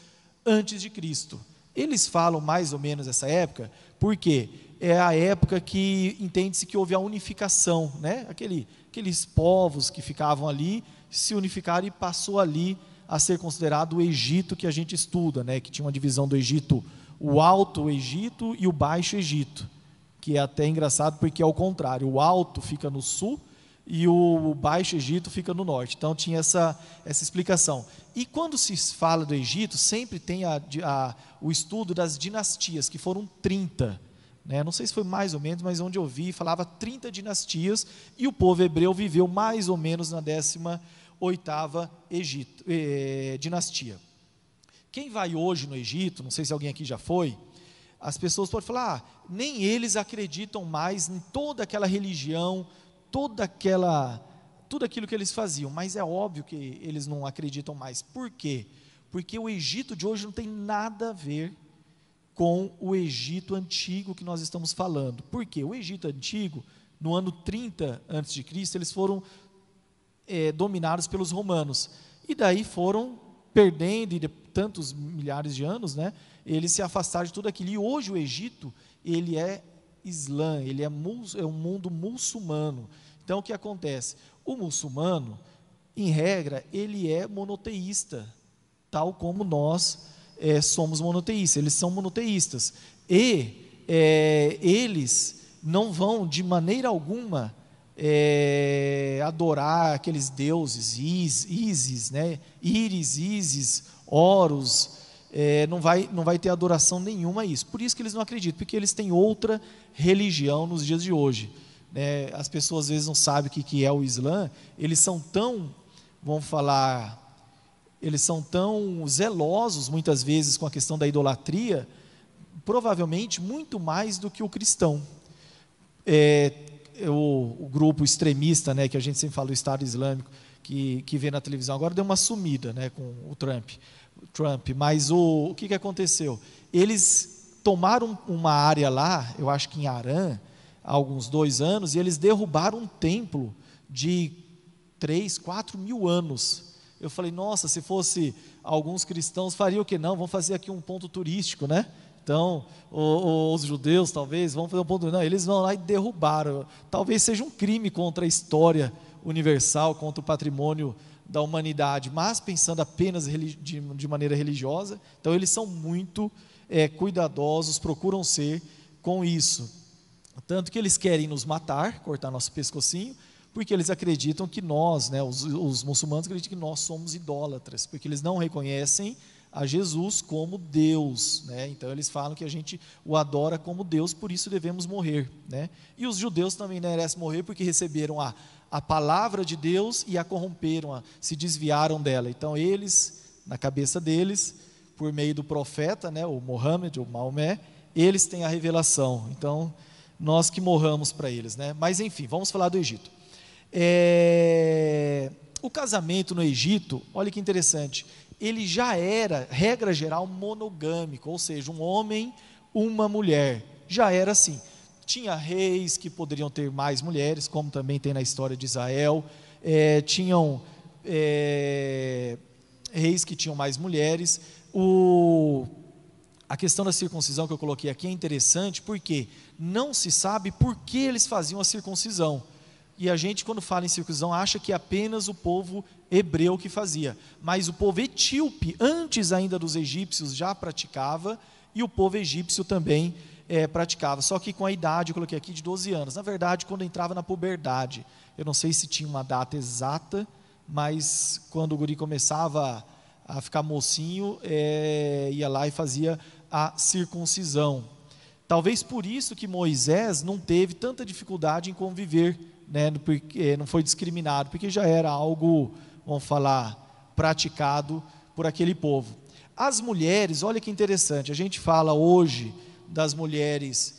antes de Cristo. Eles falam mais ou menos essa época, porque é a época que entende-se que houve a unificação, né? Aqueles povos que ficavam ali, se unificaram e passou ali a ser considerado o Egito que a gente estuda, né? Que tinha uma divisão do Egito, o Alto Egito e o Baixo Egito, que é até engraçado porque é o contrário, o Alto fica no sul e o Baixo Egito fica no norte. Então tinha essa explicação. E quando se fala do Egito, sempre tem o estudo das dinastias, que foram 30, né? Não sei se foi mais ou menos, mas onde eu vi, falava 30 dinastias, e o povo hebreu viveu mais ou menos na 18ª dinastia. Quem vai hoje no Egito, não sei se alguém aqui já foi, as pessoas podem falar, nem eles acreditam mais em toda aquela religião, tudo aquilo que eles faziam, mas é óbvio que eles não acreditam mais. Por quê? Porque o Egito de hoje não tem nada a ver com o Egito antigo que nós estamos falando. Por quê? O Egito antigo, no ano 30 a.C., eles foram dominados pelos romanos, e daí foram perdendo, e de tantos milhares de anos, né, eles se afastaram de tudo aquilo, e hoje o Egito, ele é Islã, ele é um mundo muçulmano. Então o que acontece? O muçulmano, em regra, ele é monoteísta, tal como nós somos monoteístas, eles são monoteístas, e eles não vão de maneira alguma adorar aqueles deuses, Ísis, né? Íris, Ísis, Horus, não vai ter adoração nenhuma a isso. Por isso que eles não acreditam, porque eles têm outra religião nos dias de hoje, né? As pessoas às vezes não sabem o que é o Islã, eles são tão, vamos falar, eles são tão zelosos muitas vezes com a questão da idolatria, provavelmente muito mais do que o cristão. O grupo extremista, né, que a gente sempre fala, o Estado Islâmico, que vê na televisão, agora deu uma sumida, né, com o Trump, mas o que aconteceu? Eles tomaram uma área lá, eu acho que em Harã, há alguns 2 anos, e eles derrubaram um templo de 3, 4 mil anos. Eu falei, nossa, se fosse alguns cristãos, fariam o que? Não, vamos fazer aqui um ponto turístico, né? Então, os judeus talvez vão fazer um ponto, não, eles vão lá e derrubaram. Talvez seja um crime contra a história universal, contra o patrimônio da humanidade, mas pensando apenas de maneira religiosa. Então eles são muito cuidadosos, procuram ser com isso, tanto que eles querem nos matar, cortar nosso pescocinho, porque eles acreditam que nós, né, os muçulmanos acreditam que nós somos idólatras, porque eles não reconhecem a Jesus como Deus, né? Então eles falam que a gente o adora como Deus, por isso devemos morrer, né? E os judeus também merecem morrer porque receberam a palavra de Deus e a corromperam, se desviaram dela. Então eles, na cabeça deles, por meio do profeta, né, o Mohammed, o Maomé, eles têm a revelação. Então nós que morramos para eles, né? Mas enfim, vamos falar do Egito. O casamento no Egito, olha que interessante, ele já era, regra geral, monogâmico, ou seja, um homem, uma mulher, já era assim. Tinha reis que poderiam ter mais mulheres, como também tem na história de Israel, tinham reis que tinham mais mulheres. A questão da circuncisão que eu coloquei aqui é interessante, porque não se sabe por que eles faziam a circuncisão. E a gente, quando fala em circuncisão, acha que é apenas o povo hebreu que fazia. Mas o povo etíope, antes ainda dos egípcios, já praticava, e o povo egípcio também praticava. Só que com a idade, eu coloquei aqui, de 12 anos. Na verdade, quando entrava na puberdade. Eu não sei se tinha uma data exata, mas quando o guri começava a ficar mocinho, ia lá e fazia a circuncisão. Talvez por isso que Moisés não teve tanta dificuldade em conviver, né, porque não foi discriminado, porque já era algo, vamos falar, praticado por aquele povo. As mulheres, olha que interessante, a gente fala hoje das mulheres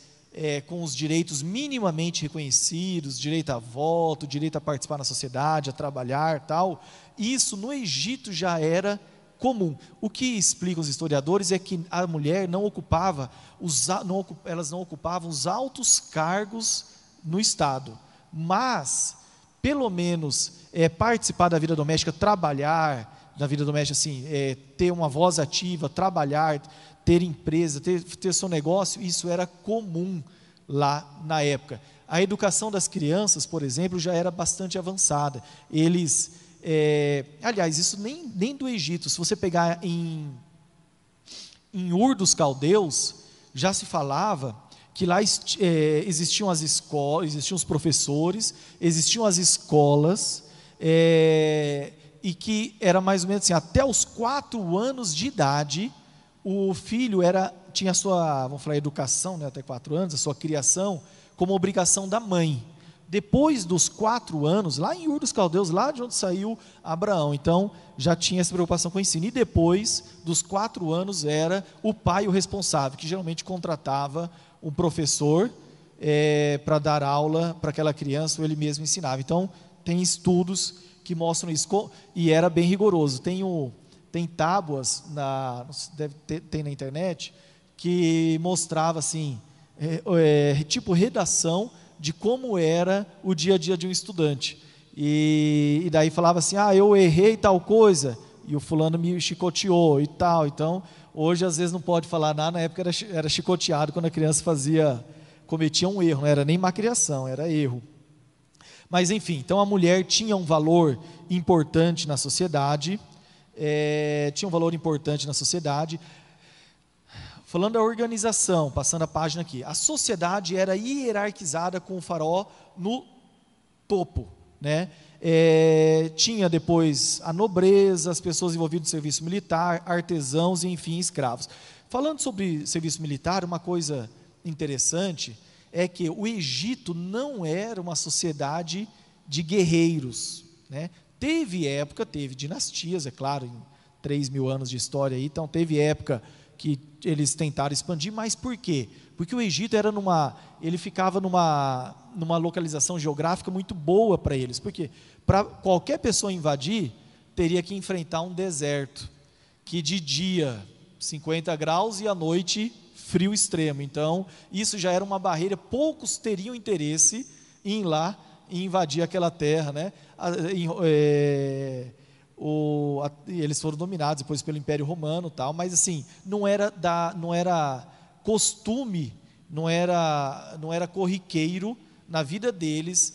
com os direitos minimamente reconhecidos, direito a voto, direito a participar na sociedade, a trabalhar, tal. Isso no Egito já era comum. O que explicam os historiadores é que a mulher não ocupava, elas não ocupavam os altos cargos no Estado, mas pelo menos participar da vida doméstica, trabalhar na vida doméstica, assim, ter uma voz ativa, trabalhar, ter empresa, ter seu negócio, isso era comum lá na época. A educação das crianças, por exemplo, já era bastante avançada. Eles, aliás, isso nem do Egito, se você pegar em Ur dos Caldeus, já se falava que lá existiam as escolas, existiam os professores, existiam as escolas, e que era mais ou menos assim, até os 4 anos de idade, o filho tinha a sua, vamos falar, educação, né, até 4 anos, a sua criação, como obrigação da mãe. Depois dos 4 anos, lá em Ur dos Caldeus, lá de onde saiu Abraão, então já tinha essa preocupação com o ensino. E depois dos 4 anos era o pai o responsável, que geralmente contratava um professor para dar aula para aquela criança, ou ele mesmo ensinava. Então tem estudos que mostram isso, e era bem rigoroso. Tem tábuas, tem na internet, que mostrava assim, tipo redação de como era o dia a dia de um estudante, e daí falava assim, eu errei tal coisa, e o fulano me chicoteou e tal. Então, hoje às vezes não pode falar nada, na época era chicoteado quando a criança cometia um erro, não era nem malcriação, era erro. Mas enfim, então a mulher tinha um valor importante na sociedade, Falando da organização, passando a página aqui, a sociedade era hierarquizada com o faraó no topo, né? Tinha depois a nobreza, as pessoas envolvidas no serviço militar, artesãos e enfim, escravos. Falando sobre serviço militar, uma coisa interessante é que o Egito não era uma sociedade de guerreiros, né? Teve dinastias, é claro, em 3.000 anos de história aí, então teve época que eles tentaram expandir, mas por quê? Porque o Egito ele ficava numa localização geográfica muito boa para eles, porque para qualquer pessoa invadir, teria que enfrentar um deserto, que de dia 50 graus e à noite frio extremo. Então isso já era uma barreira, poucos teriam interesse em ir lá e invadir aquela terra, né? Eles foram dominados depois pelo Império Romano, tal, mas assim, não era costume, não era corriqueiro na vida deles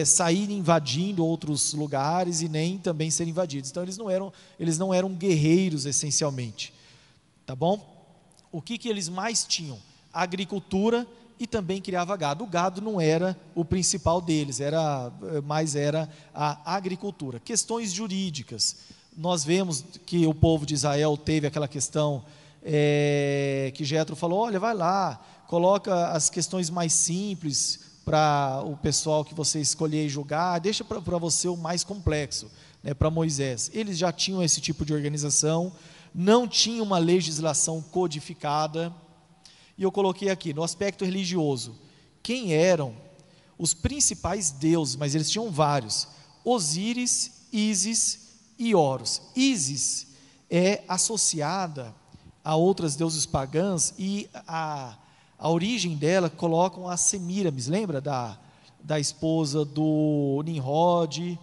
sair invadindo outros lugares e nem também ser invadidos. Então eles não eram guerreiros essencialmente, tá bom? O que eles mais tinham? Agricultura, e também criava gado. O gado não era o principal deles, mas era a agricultura. Questões jurídicas, nós vemos que o povo de Israel teve aquela questão que Jetro falou, olha, vai lá, coloca as questões mais simples para o pessoal que você escolher e julgar, deixa para você o mais complexo, né, para Moisés. Eles já tinham esse tipo de organização, não tinha uma legislação codificada. E eu coloquei aqui, no aspecto religioso, quem eram os principais deuses, mas eles tinham vários: Osíris, Ísis e Horus. Ísis é associada a outras deuses pagãs, e a origem dela colocam a Semíramis, lembra da esposa do Nimrod,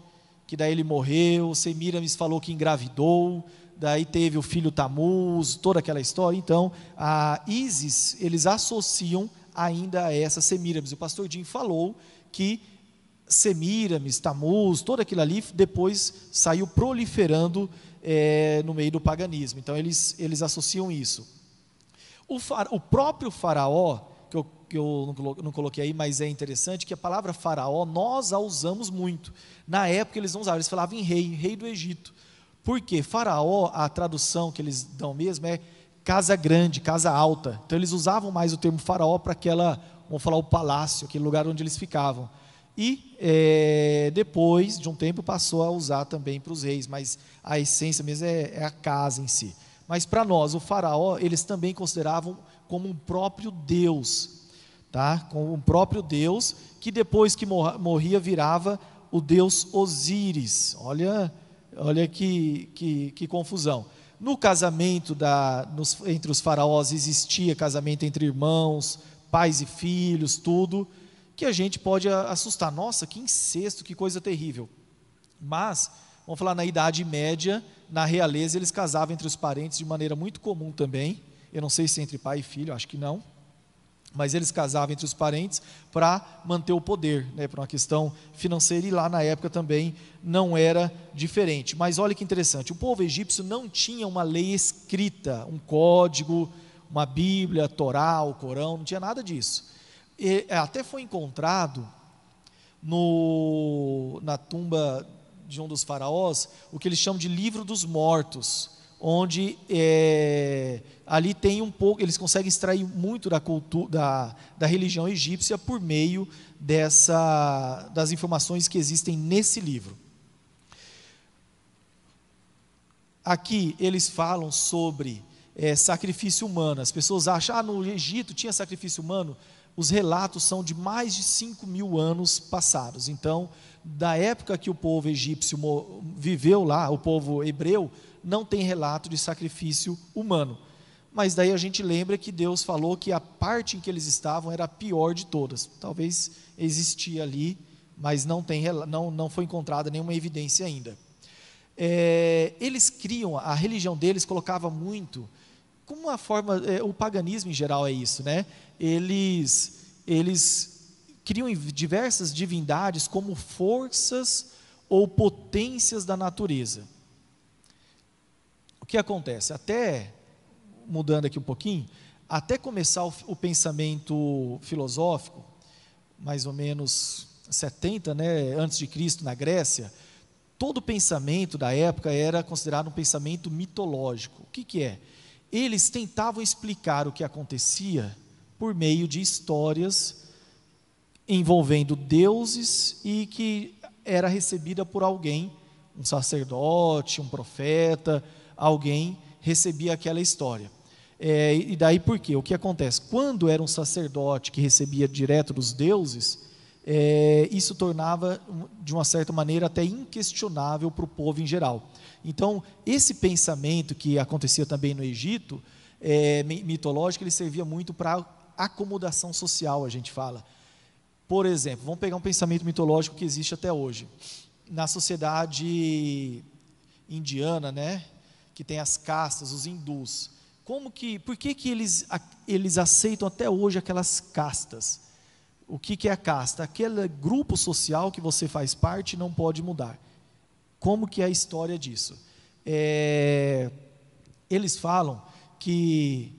que daí ele morreu, Semíramis falou que engravidou, daí teve o filho Tamuz, toda aquela história. Então a Ísis, eles associam ainda a essa Semíramis. O pastor Jim falou que Semíramis, Tamuz, todo aquilo ali depois saiu proliferando no meio do paganismo. Então eles associam isso. O próprio faraó, que eu não coloquei aí, mas é interessante, que a palavra faraó nós a usamos muito. Na época eles não usavam, eles falavam em rei do Egito. Por quê? Faraó, a tradução que eles dão mesmo é casa grande, casa alta. Então eles usavam mais o termo faraó para aquela, vamos falar, o palácio, aquele lugar onde eles ficavam. E depois de um tempo passou a usar também para os reis, mas a essência mesmo é a casa em si. Mas para nós, o faraó, eles também consideravam como um próprio Deus, tá? Como um próprio Deus, que depois que morria virava o deus Osíris. Olha que confusão. No casamento entre os faraós existia casamento entre irmãos, pais e filhos, tudo, que a gente pode assustar. Nossa, que incesto, que coisa terrível. Mas, vamos falar na Idade Média, na realeza eles casavam entre os parentes de maneira muito comum também. Eu não sei se entre pai e filho, acho que não. Mas eles casavam entre os parentes para manter o poder, né, para uma questão financeira, e lá na época também não era diferente. Mas olha que interessante, o povo egípcio não tinha uma lei escrita, um código, uma Bíblia, a Torá, o Corão, não tinha nada disso. E até foi encontrado na tumba de um dos faraós, o que eles chamam de livro dos mortos, onde ali tem um pouco, eles conseguem extrair muito da cultura, da religião egípcia por meio das informações que existem nesse livro. Aqui eles falam sobre sacrifício humano. As pessoas acham, no Egito tinha sacrifício humano. Os relatos são de mais de 5.000 anos passados. Então, da época que o povo egípcio viveu lá, o povo hebreu, não tem relato de sacrifício humano. Mas daí a gente lembra que Deus falou que a parte em que eles estavam era a pior de todas. Talvez existia ali, mas não foi encontrada nenhuma evidência ainda. Eles criam, a religião deles colocava muito, como uma forma, o paganismo em geral é isso, né? Eles criam diversas divindades como forças ou potências da natureza. O que acontece? Até, mudando aqui um pouquinho, até começar o pensamento filosófico, mais ou menos 70, né, antes de Cristo, na Grécia, todo o pensamento da época era considerado um pensamento mitológico. O que é? Eles tentavam explicar o que acontecia por meio de histórias envolvendo deuses e que era recebida por alguém, um sacerdote, um profeta, alguém recebia aquela história. E daí por quê? O que acontece? Quando era um sacerdote que recebia direto dos deuses, isso tornava, de uma certa maneira, até inquestionável para o povo em geral. Então, esse pensamento que acontecia também no Egito, mitológico, ele servia muito para acomodação social, a gente fala. Por exemplo, vamos pegar um pensamento mitológico que existe até hoje. Na sociedade indiana, né, que tem as castas, os hindus. Por que eles aceitam até hoje aquelas castas? O que é a casta? Aquele grupo social que você faz parte não pode mudar. Como que é a história disso? Eles falam que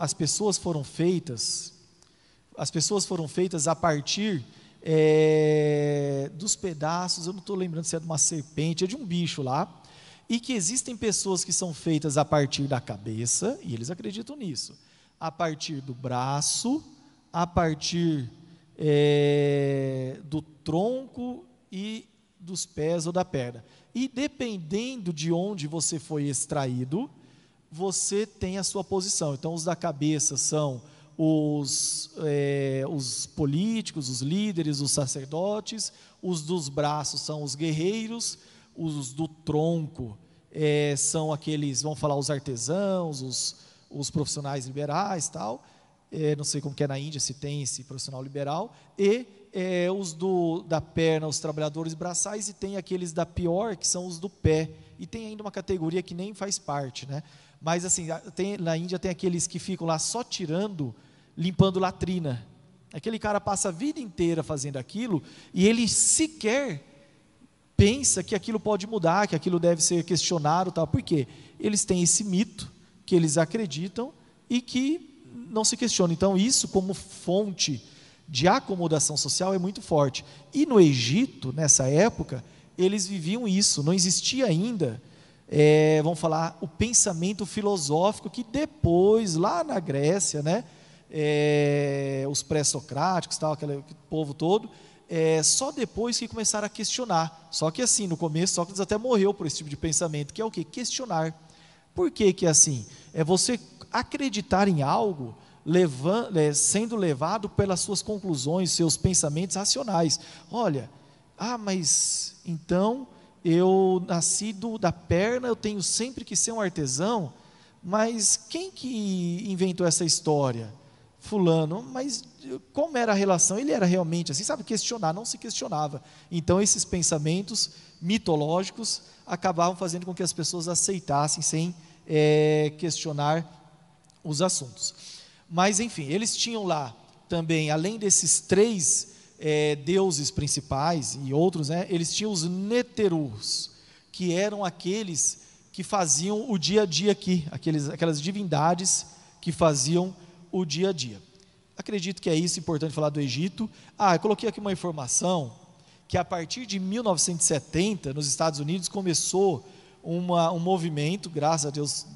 as pessoas foram feitas a partir dos pedaços, eu não estou lembrando se é de uma serpente, é de um bicho lá, e que existem pessoas que são feitas a partir da cabeça, e eles acreditam nisso, a partir do braço, a partir do tronco e dos pés ou da perna. E dependendo de onde você foi extraído, você tem a sua posição. Então, os da cabeça são os políticos, os líderes, os sacerdotes. Os dos braços são os guerreiros. Os do tronco são aqueles, vamos falar, os artesãos, os profissionais liberais, tal. Não sei como que é na Índia, se tem esse profissional liberal. E os da perna, os trabalhadores braçais, e tem aqueles da pior, que são os do pé. E tem ainda uma categoria que nem faz parte, né? Mas assim, na Índia tem aqueles que ficam lá só limpando latrina. Aquele cara passa a vida inteira fazendo aquilo e ele sequer pensa que aquilo pode mudar, que aquilo deve ser questionado, tal. Por quê? Eles têm esse mito que eles acreditam e que não se questiona. Então, isso como fonte de acomodação social é muito forte. E no Egito, nessa época, eles viviam isso. Não existia ainda, vamos falar, o pensamento filosófico que depois, lá na Grécia, né, os pré-socráticos, tal, aquele povo todo, só depois que começaram a questionar. Só que assim, no começo, Sócrates até morreu por esse tipo de pensamento, que é o quê? Questionar. Por que que é assim? É você acreditar em algo sendo levado pelas suas conclusões, seus pensamentos racionais. Olha, mas então eu nasci da perna, eu tenho sempre que ser um artesão, mas quem que inventou essa história? Fulano, mas como era a relação? Ele era realmente assim, sabe, questionar, não se questionava. Então esses pensamentos mitológicos acabavam fazendo com que as pessoas aceitassem sem questionar os assuntos. Mas enfim, eles tinham lá também, além desses três deuses principais e outros, né, eles tinham os néterus, que eram aqueles que faziam o dia a dia aqui, aquelas divindades que faziam o dia a dia. Acredito que é isso, importante falar do Egito. Eu coloquei aqui uma informação, que a partir de 1970, nos Estados Unidos, começou um movimento, graças a Deus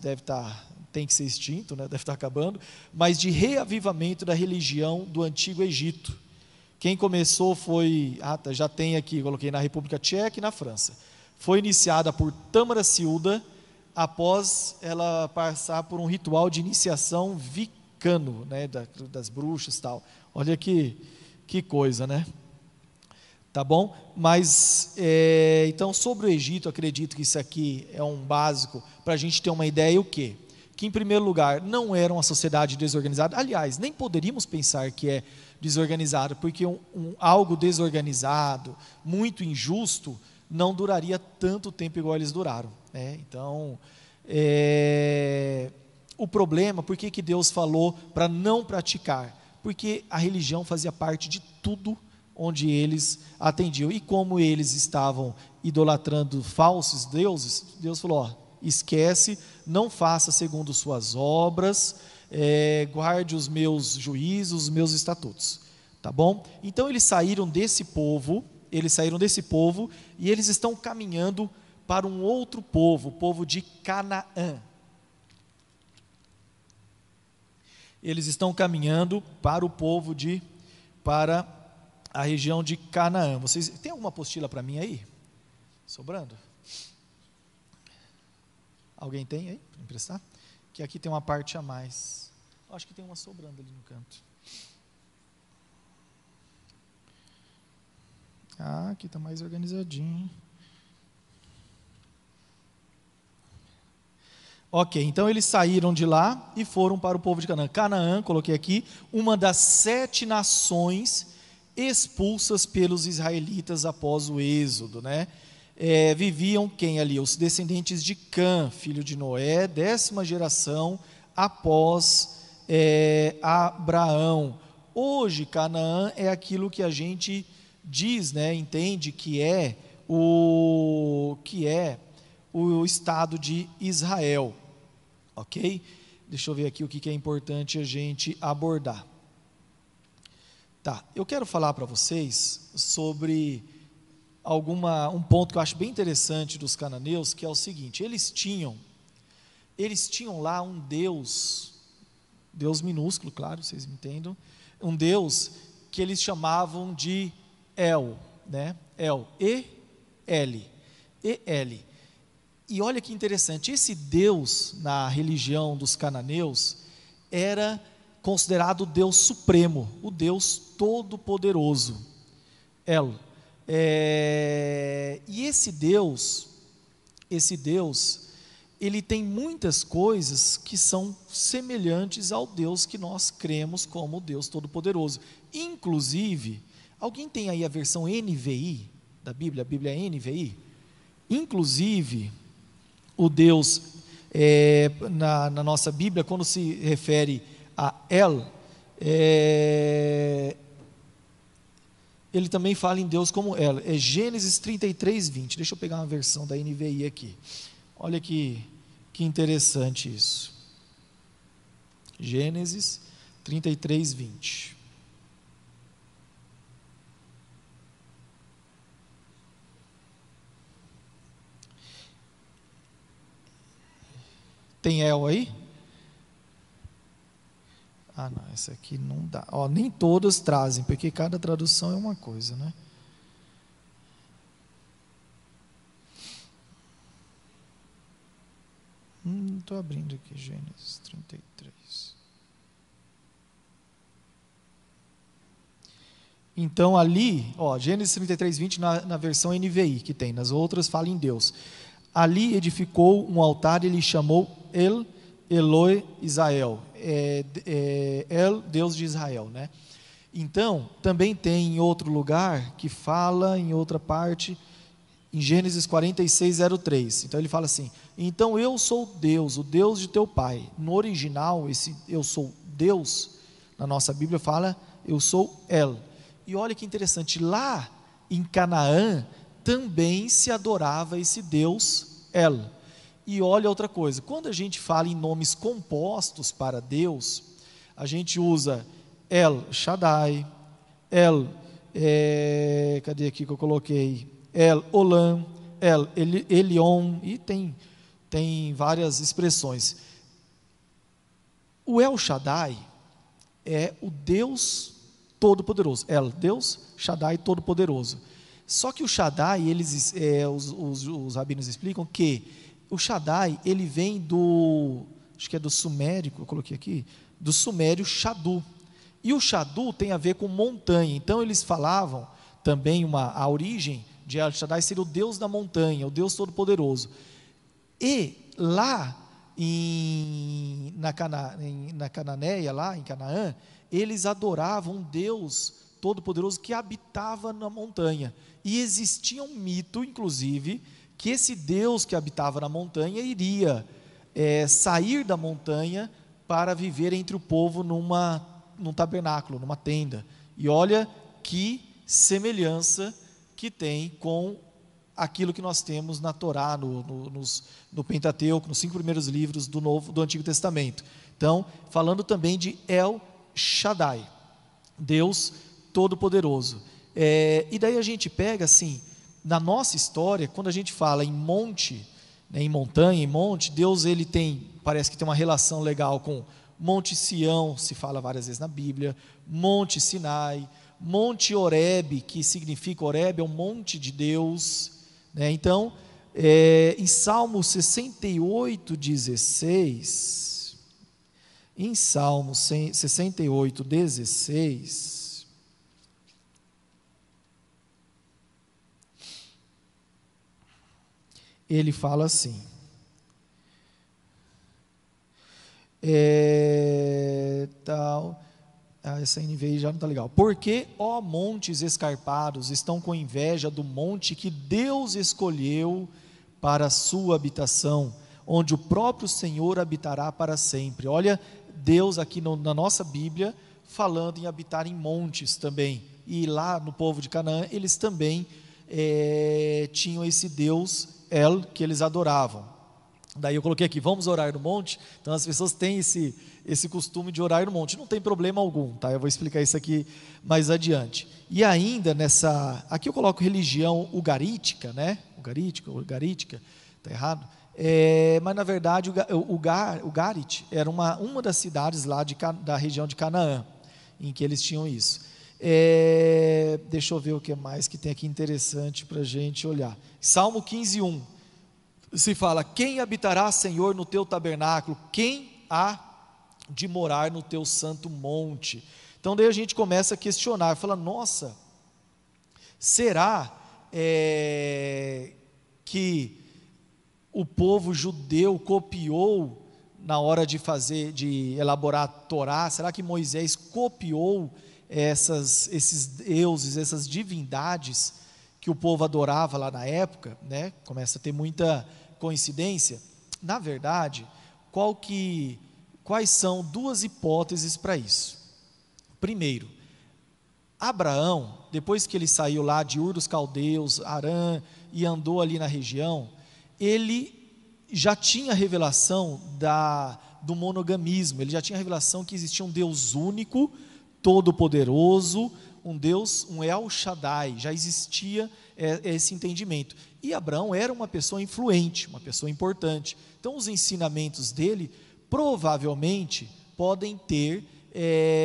tem que ser extinto, né, deve estar acabando, mas de reavivamento da religião do Antigo Egito. Quem começou foi, já tem aqui, coloquei na República Tcheca e na França. Foi iniciada por Tâmara Silda, após ela passar por um ritual de iniciação vicano, né, das bruxas e tal. Olha que coisa, né? Tá bom? Mas, então, sobre o Egito, acredito que isso aqui é um básico para a gente ter uma ideia, o quê? Que, em primeiro lugar, não era uma sociedade desorganizada. Aliás, nem poderíamos pensar que é desorganizado, porque algo desorganizado, muito injusto, não duraria tanto tempo igual eles duraram, né? Então, o problema, por que Deus falou para não praticar? Porque a religião fazia parte de tudo onde eles atendiam, e como eles estavam idolatrando falsos deuses, Deus falou, esquece, não faça segundo suas obras, guarde os meus juízos, os meus estatutos, tá bom? Então eles saíram desse povo, e eles estão caminhando para um outro povo, o povo de Canaã. Eles estão caminhando para para a região de Canaã. Vocês tem alguma apostila para mim aí? Sobrando? Alguém tem aí para emprestar? Que aqui tem uma parte a mais. Acho que tem uma sobrando ali no canto. Aqui está mais organizadinho. Ok, então eles saíram de lá e foram para o povo de Canaã. Canaã, coloquei aqui, uma das 7 nações expulsas pelos israelitas após o êxodo, né? Viviam quem ali? Os descendentes de Cã, filho de Noé, 10ª geração após Abraão. Hoje Canaã é aquilo que a gente diz, né, entende que é o estado de Israel, ok? Deixa eu ver aqui o que é importante a gente abordar. Tá, eu quero falar para vocês sobre um ponto que eu acho bem interessante dos cananeus, que é o seguinte: eles tinham lá um Deus minúsculo, claro, vocês me entendam, um Deus que eles chamavam de El, né? El, E-L. E olha que interessante, esse Deus na religião dos cananeus era considerado o Deus supremo, o Deus todo-poderoso, El. E esse Deus, ele tem muitas coisas que são semelhantes ao Deus que nós cremos como Deus todo-poderoso. Inclusive, alguém tem aí a versão NVI da Bíblia? A Bíblia é NVI? Inclusive, o Deus, na nossa Bíblia, quando se refere a El, ele também fala em Deus como El. É Gênesis 33, 20. Deixa eu pegar uma versão da NVI aqui. Olha que interessante isso. Gênesis 33, 20. Tem El aí? Ah, não, essa aqui não dá. Ó, nem todas trazem, porque cada tradução é uma coisa, né? Estou abrindo aqui, Gênesis 33. Então ali, ó, Gênesis 33, 20 na versão NVI que tem, nas outras fala em Deus. Ali edificou um altar e ele chamou Eloi Israel, El, Deus de Israel, né? Então, também tem em outro lugar que fala em outra parte, em Gênesis 46, 03. Então ele fala assim: então eu sou Deus, o Deus de teu pai. No original, esse eu sou Deus, na nossa Bíblia fala, eu sou El. E olha que interessante, lá em Canaã também se adorava esse Deus El. E olha outra coisa, quando a gente fala em nomes compostos para Deus, a gente usa El Shaddai, cadê aqui que eu coloquei? El Olam, El Elion, e tem várias expressões. O El Shaddai é o Deus Todo-Poderoso, El, Deus Shaddai Todo-Poderoso. Só que o Shaddai, os rabinos explicam que o Shaddai, ele vem acho que é do sumérico, eu coloquei aqui, do sumério Shadu. E o Shadu tem a ver com montanha. Então eles falavam também, a origem de El Shaddai seria o Deus da montanha, o Deus Todo-Poderoso. E lá na Cananéia, lá em Canaã, eles adoravam um Deus Todo-Poderoso que habitava na montanha. E existia um mito, inclusive, que esse Deus que habitava na montanha iria sair da montanha para viver entre o povo num tabernáculo, numa tenda. E olha que semelhança que tem com aquilo que nós temos na Torá, no Pentateuco, nos 5 primeiros livros do Antigo Testamento. Então, falando também de El Shaddai, Deus Todo-Poderoso. E daí a gente pega assim, na nossa história, quando a gente fala em monte, né, em montanha, em monte, Deus parece que tem uma relação legal com Monte Sião, se fala várias vezes na Bíblia, Monte Sinai, Monte Horebe, que significa Horebe, é um monte de Deus, né? Então, em Salmo 68, 16, em Salmo 68, 16, ele fala assim, essa NVI já não está legal. Porque, ó montes escarpados, estão com inveja do monte que Deus escolheu para a sua habitação, onde o próprio Senhor habitará para sempre. Olha, Deus aqui na nossa Bíblia, falando em habitar em montes também. E lá no povo de Canaã, eles também tinham esse Deus El, que eles adoravam. Daí eu coloquei aqui, vamos orar no monte. Então as pessoas têm esse costume de orar no monte, não tem problema algum, tá? Eu vou explicar isso aqui mais adiante. E ainda aqui eu coloco religião ugarítica, né? Ugarítica, tá errado? Mas na verdade Ugarit era uma das cidades lá da região de Canaã, em que eles tinham isso. Deixa eu ver o que mais que tem aqui interessante para a gente olhar. Salmo 15, 1. Se fala, quem habitará, Senhor, no teu tabernáculo? Quem há de morar no teu santo monte? Então daí a gente começa a questionar, fala, nossa, será que o povo judeu copiou na hora de elaborar a Torá? Será que Moisés copiou esses deuses, essas divindades que o povo adorava lá na época, né? Começa a ter muita coincidência. Na verdade, quais são duas hipóteses para isso? Primeiro, Abraão, depois que ele saiu lá de Ur dos Caldeus, Harã, e andou ali na região, ele já tinha a revelação do monogamismo, ele já tinha a revelação que existia um Deus único, todo-poderoso, um Deus, um El Shaddai, já existia esse entendimento. E Abraão era uma pessoa influente, uma pessoa importante. Então, os ensinamentos dele, provavelmente, podem ter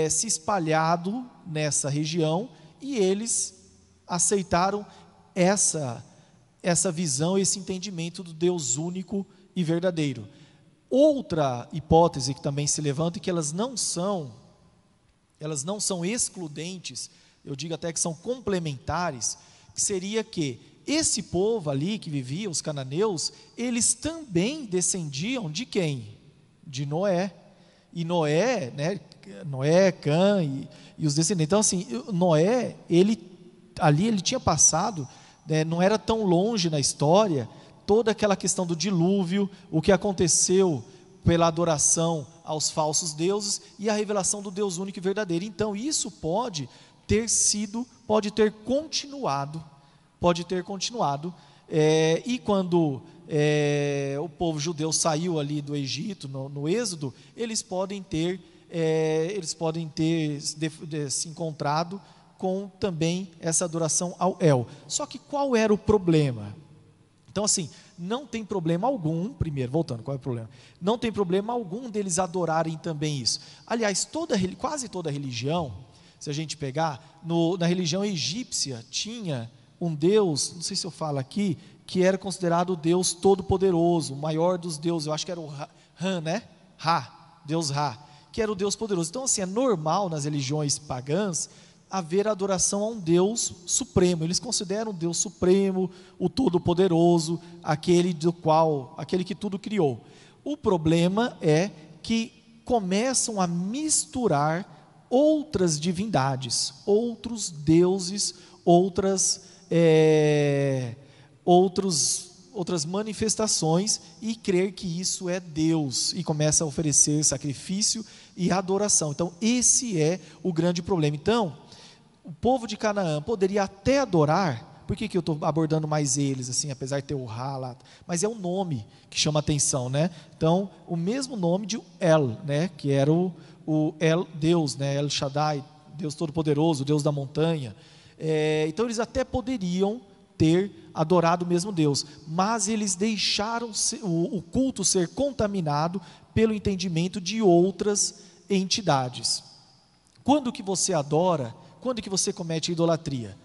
se espalhado nessa região, e eles aceitaram essa visão, esse entendimento do Deus único e verdadeiro. Outra hipótese que também se levanta, e que elas não são excludentes, eu digo até que são complementares, que seria que esse povo ali que vivia, os cananeus, eles também descendiam de quem? De Noé. E Noé, Cã e os descendentes. Então, assim, Noé, ele tinha passado, não era tão longe na história, toda aquela questão do dilúvio, o que aconteceu pela adoração aos falsos deuses e a revelação do Deus único e verdadeiro. Então, isso pode ter continuado, e quando o povo judeu saiu ali do Egito, no Êxodo, eles podem ter se encontrado com também essa adoração ao El. Só que qual era o problema? Então, assim, não tem problema algum, primeiro, voltando, qual é o problema? Não tem problema algum deles adorarem também isso. Aliás, quase toda religião, se a gente pegar, na religião egípcia, tinha um Deus, não sei se eu falo aqui, que era considerado o Deus todo-poderoso, o maior dos deuses, eu acho que era o Ra, né? Deus Ra, que era o Deus poderoso. Então, assim, é normal nas religiões pagãs haver adoração a um Deus supremo. Eles consideram o Deus supremo, o todo-poderoso, aquele que tudo criou. O problema é que começam a misturar outras divindades, outros deuses, outras manifestações, e crer que isso é Deus, e começa a oferecer sacrifício e adoração. Então, esse é o grande problema. Então, o povo de Canaã poderia até adorar. Por que eu estou abordando mais eles, assim, apesar de ter o Ra lá? Mas é o nome que chama atenção, né? Então, o mesmo nome de El, né? Que era o El, Deus, né? El Shaddai, Deus Todo-Poderoso, Deus da montanha. Então, eles até poderiam ter adorado o mesmo Deus, mas eles deixaram o culto ser contaminado pelo entendimento de outras entidades. Quando que você adora? Quando que você comete idolatria?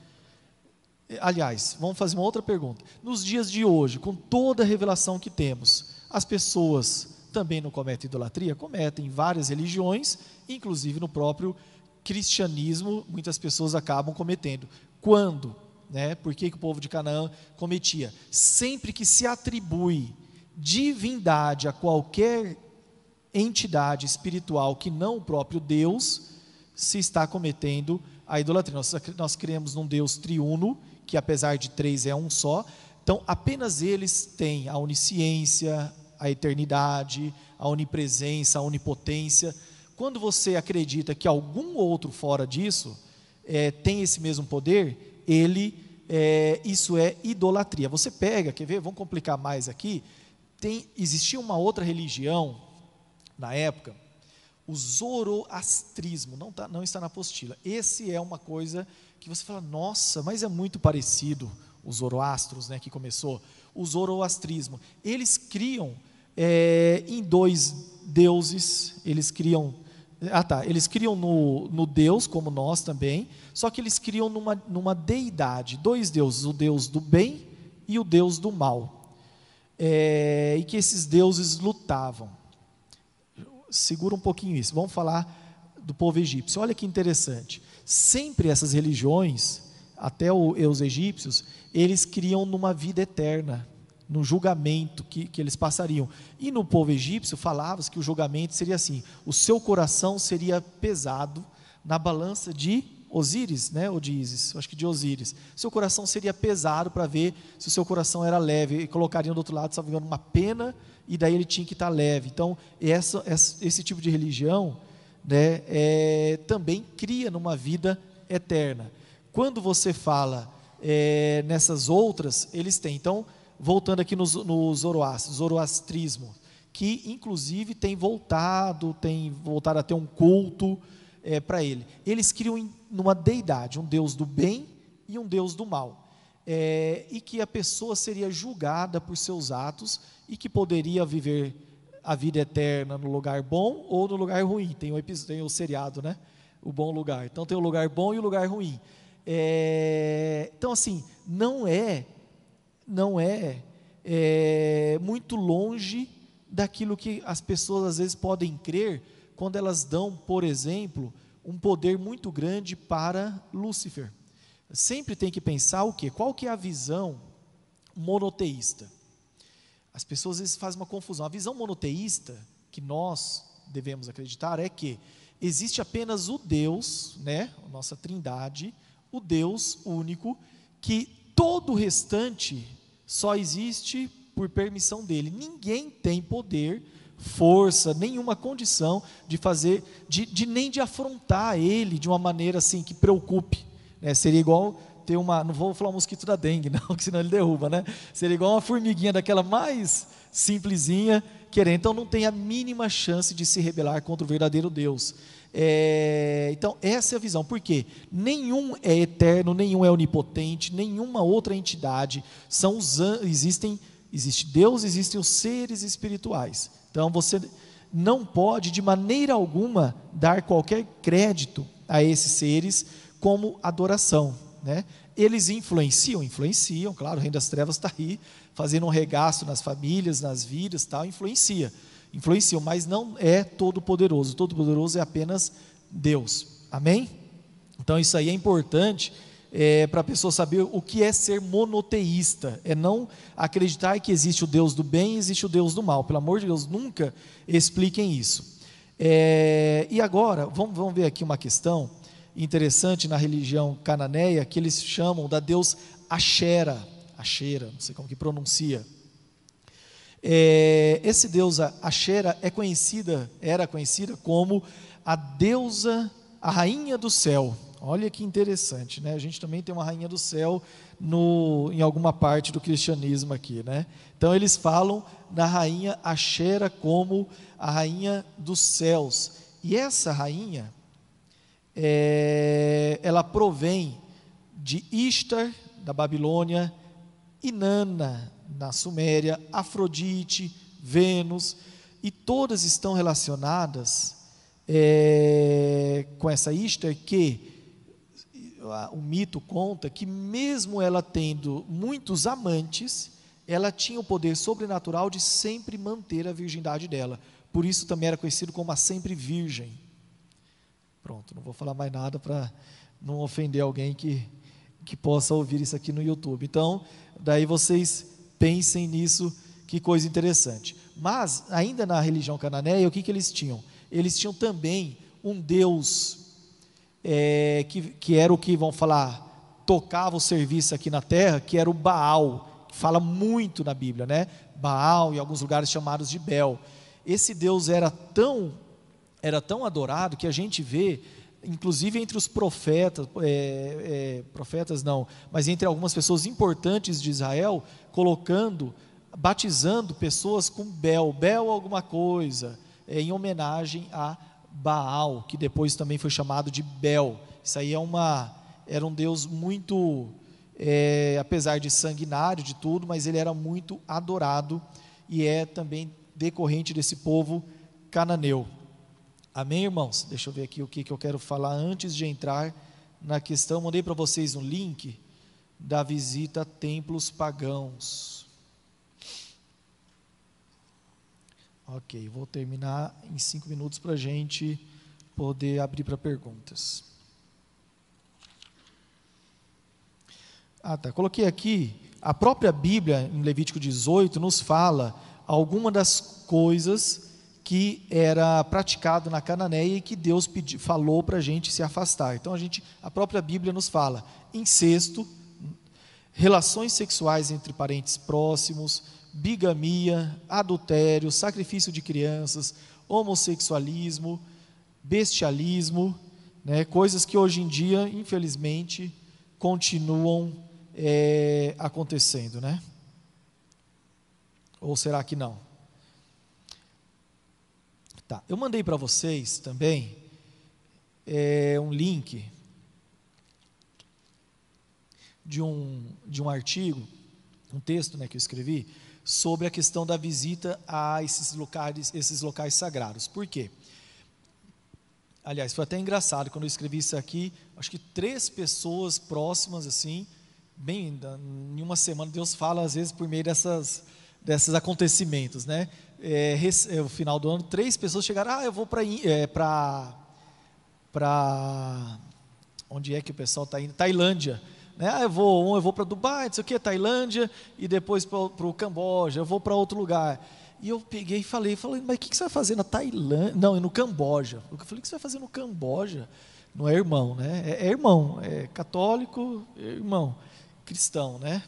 Aliás, vamos fazer uma outra pergunta. Nos dias de hoje, com toda a revelação que temos, as pessoas também não cometem idolatria? Cometem. Em várias religiões, inclusive no próprio cristianismo, muitas pessoas acabam cometendo. Quando? Por que o povo de Canaã cometia? Sempre que se atribui divindade a qualquer entidade espiritual que não o próprio Deus, se está cometendo a idolatria. Nós cremos num Deus triuno, que apesar de três é um só. Então, apenas eles têm a onisciência, a eternidade, a onipresença, a onipotência. Quando você acredita que algum outro fora disso tem esse mesmo poder, isso é idolatria. Você pega, quer ver? Vamos complicar mais aqui. Existia uma outra religião na época, o zoroastrismo, não está na apostila. Esse é uma coisa que você fala, nossa, mas é muito parecido, os zoroastros, que começou, o zoroastrismo. Eles criam em dois deuses, eles criam no Deus, como nós também, só que eles criam numa deidade, dois deuses, o Deus do bem e o Deus do mal, e que esses deuses lutavam. Segura um pouquinho isso, vamos falar do povo egípcio. Olha que interessante, sempre essas religiões, até os egípcios, eles criam numa vida eterna, no julgamento que eles passariam. E no povo egípcio falava-se que o julgamento seria assim: o seu coração seria pesado na balança de Osíris, ou de Ísis, acho que de Osíris. Seu coração seria pesado para ver se o seu coração era leve, e colocariam do outro lado, salvo engano, uma pena, e daí ele tinha que estar leve. Então, esse tipo de religião também cria numa vida eterna. Quando você fala nessas outras, eles têm. Então, voltando aqui no zoroastrismo, que inclusive tem voltado a ter um culto para ele. Eles criam numa deidade, um Deus do bem e um Deus do mal. E que a pessoa seria julgada por seus atos e que poderia viver a vida eterna no lugar bom ou no lugar ruim. Tem o seriado, né? O bom lugar. Então tem o lugar bom e o lugar ruim. Então assim, não é muito longe daquilo que as pessoas às vezes podem crer quando elas dão, por exemplo, um poder muito grande para Lúcifer. Sempre tem que pensar o quê? Qual que é a visão monoteísta? As pessoas às vezes fazem uma confusão. A visão monoteísta que nós devemos acreditar é que existe apenas o Deus, né, a nossa trindade, o Deus único, que todo o restante só existe por permissão dele. Ninguém tem poder, força, nenhuma condição de fazer, nem de afrontar ele de uma maneira assim que preocupe. Seria igual ter não vou falar um mosquito da dengue não, porque senão ele derruba, né? Seria igual uma formiguinha daquela mais simplesinha, querendo, então não tem a mínima chance de se rebelar contra o verdadeiro Deus. Então essa é a visão, porque nenhum é eterno, nenhum é onipotente, nenhuma outra entidade, existe Deus, existem os seres espirituais. Então você não pode de maneira alguma dar qualquer crédito a esses seres como adoração, né? Eles influenciam, claro, o reino das trevas está aí, fazendo um regaço nas famílias, nas vidas, tal, influenciam, mas não é todo-poderoso é apenas Deus, amém? Então isso aí é importante, para a pessoa saber o que é ser monoteísta, não acreditar que existe o Deus do bem e existe o Deus do mal, pelo amor de Deus, nunca expliquem isso. E agora, vamos ver aqui uma questão interessante na religião cananeia, que eles chamam da deus Ashera, não sei como que pronuncia. Esse deus Ashera era conhecida como a deusa, a rainha do céu. Olha que interessante, né? A gente também tem uma rainha do céu em alguma parte do cristianismo aqui, né? Então eles falam da rainha Ashera como a rainha dos céus, e essa rainha, ela provém de Ishtar, da Babilônia, Inanna, na Suméria, Afrodite, Vênus, e todas estão relacionadas com essa Ishtar, que o mito conta que mesmo ela tendo muitos amantes, ela tinha o poder sobrenatural de sempre manter a virgindade dela, por isso também era conhecido como a sempre virgem. Pronto, não vou falar mais nada para não ofender alguém que possa ouvir isso aqui no YouTube. Então, daí vocês pensem nisso, que coisa interessante. Mas, ainda na religião cananeia, o que eles tinham? Eles tinham também um deus, que era o que, vamos falar, tocava o serviço aqui na terra, que era o Baal, que fala muito na Bíblia, né? Baal, em alguns lugares chamados de Bel. Esse deus era tão adorado que a gente vê, inclusive entre os profetas, mas entre algumas pessoas importantes de Israel, batizando pessoas com Bel alguma coisa, em homenagem a Baal, que depois também foi chamado de Bel. Isso aí era um deus muito, apesar de sanguinário de tudo, mas ele era muito adorado, e é também decorrente desse povo cananeu. Amém, irmãos? Deixa eu ver aqui o que eu quero falar antes de entrar na questão. Mandei para vocês um link da visita a templos pagãos. Ok, vou terminar em 5 minutos para a gente poder abrir para perguntas. Coloquei aqui, a própria Bíblia, em Levítico 18, nos fala algumas das coisas que era praticado na Cananéia e que Deus falou para a gente se afastar. Então a própria Bíblia nos fala: incesto, relações sexuais entre parentes próximos, bigamia, adultério, sacrifício de crianças, homossexualismo, bestialismo, né? Coisas que hoje em dia, infelizmente, continuam acontecendo, né? Ou será que não? Tá, eu mandei para vocês também um link de um artigo, um texto, né, que eu escrevi, sobre a questão da visita a esses locais sagrados. Por quê? Aliás, foi até engraçado, quando eu escrevi isso aqui, acho que 3 pessoas próximas, assim, bem, em uma semana, Deus fala às vezes por meio desses acontecimentos, né? O final do ano, 3 pessoas chegaram, eu vou para onde é que o pessoal está indo? Tailândia, né? Eu vou para Dubai, não sei o que, Tailândia, e depois para o Camboja, eu vou para outro lugar. E eu peguei e falei, mas o que você vai fazer na Tailândia? Não, no Camboja. Eu falei, o que você vai fazer no Camboja? Não é irmão, né? É irmão, é católico, é irmão, cristão, né?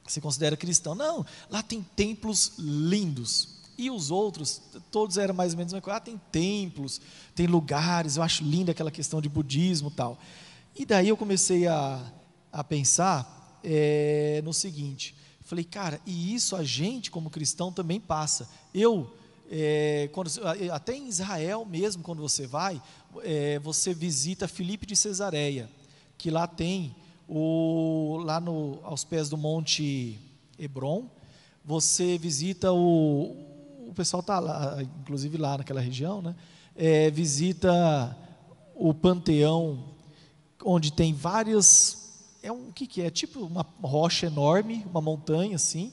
Se considera cristão. Não, lá tem templos lindos. E os outros, todos eram mais ou menos, tem templos, tem lugares, eu acho linda aquela questão de budismo e tal. E daí eu comecei a pensar no seguinte, falei, cara, e isso a gente como cristão também passa. Até em Israel mesmo, quando você vai, você visita Filipe de Cesareia, que lá tem, aos pés do Monte Hebron, você visita o pessoal está lá, inclusive lá naquela região, né? Visita o Panteão, onde tem várias, o que é? Tipo uma rocha enorme, uma montanha assim,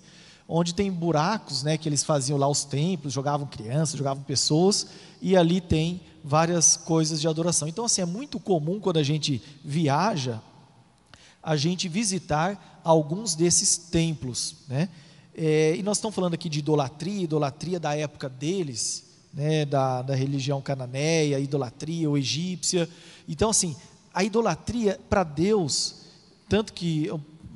onde tem buracos, né, que eles faziam lá os templos, jogavam crianças, jogavam pessoas, e ali tem várias coisas de adoração. Então assim, é muito comum quando a gente viaja, a gente visitar alguns desses templos, né? E nós estamos falando aqui de idolatria da época deles, né, da religião cananeia, idolatria ou egípcia. Então assim, a idolatria para Deus, tanto que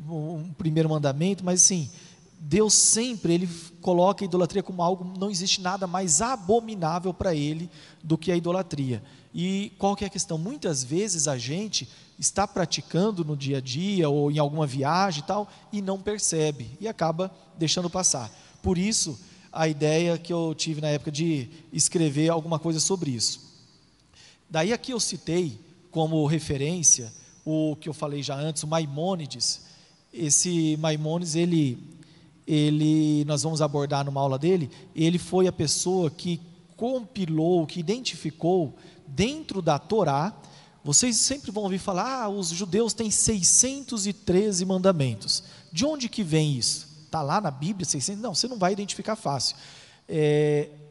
um primeiro mandamento, mas assim, Deus sempre, Ele coloca a idolatria como algo, não existe nada mais abominável para Ele do que a idolatria. E qual que é a questão? Muitas vezes a gente está praticando no dia a dia, ou em alguma viagem e tal, e não percebe, e acaba deixando passar. Por isso, a ideia que eu tive na época de escrever alguma coisa sobre isso. Daí aqui eu citei como referência o que eu falei já antes, o Maimônides. Esse Maimônides, nós vamos abordar numa aula dele, ele foi a pessoa que compilou, que identificou dentro da Torá. Vocês sempre vão ouvir falar, os judeus têm 613 mandamentos. De onde que vem isso? Está lá na Bíblia, 600? Não, você não vai identificar fácil.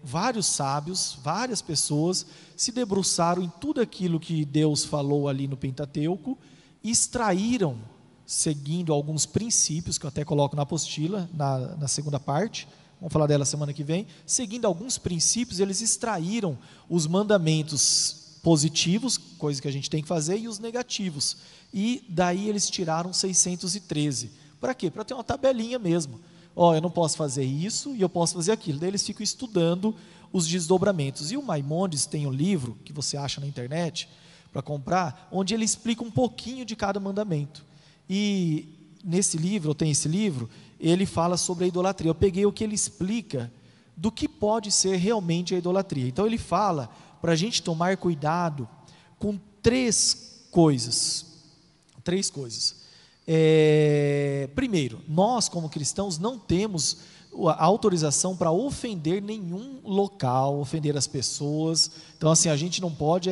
Vários sábios, várias pessoas se debruçaram em tudo aquilo que Deus falou ali no Pentateuco, e extraíram, seguindo alguns princípios, que eu até coloco na apostila, na segunda parte, vamos falar dela semana que vem, seguindo alguns princípios, eles extraíram os mandamentos positivos, coisa que a gente tem que fazer, e os negativos, e daí eles tiraram 613, para quê? Para ter uma tabelinha mesmo, eu não posso fazer isso, e eu posso fazer aquilo, daí eles ficam estudando os desdobramentos, e o Maimônides tem um livro, que você acha na internet, para comprar, onde ele explica um pouquinho de cada mandamento, e nesse livro, eu tenho esse livro, ele fala sobre a idolatria. Eu peguei o que ele explica do que pode ser realmente a idolatria. Então ele fala para a gente tomar cuidado com 3 coisas. Primeiro, nós como cristãos não temos a autorização para ofender nenhum local, ofender as pessoas. Então assim, a gente não pode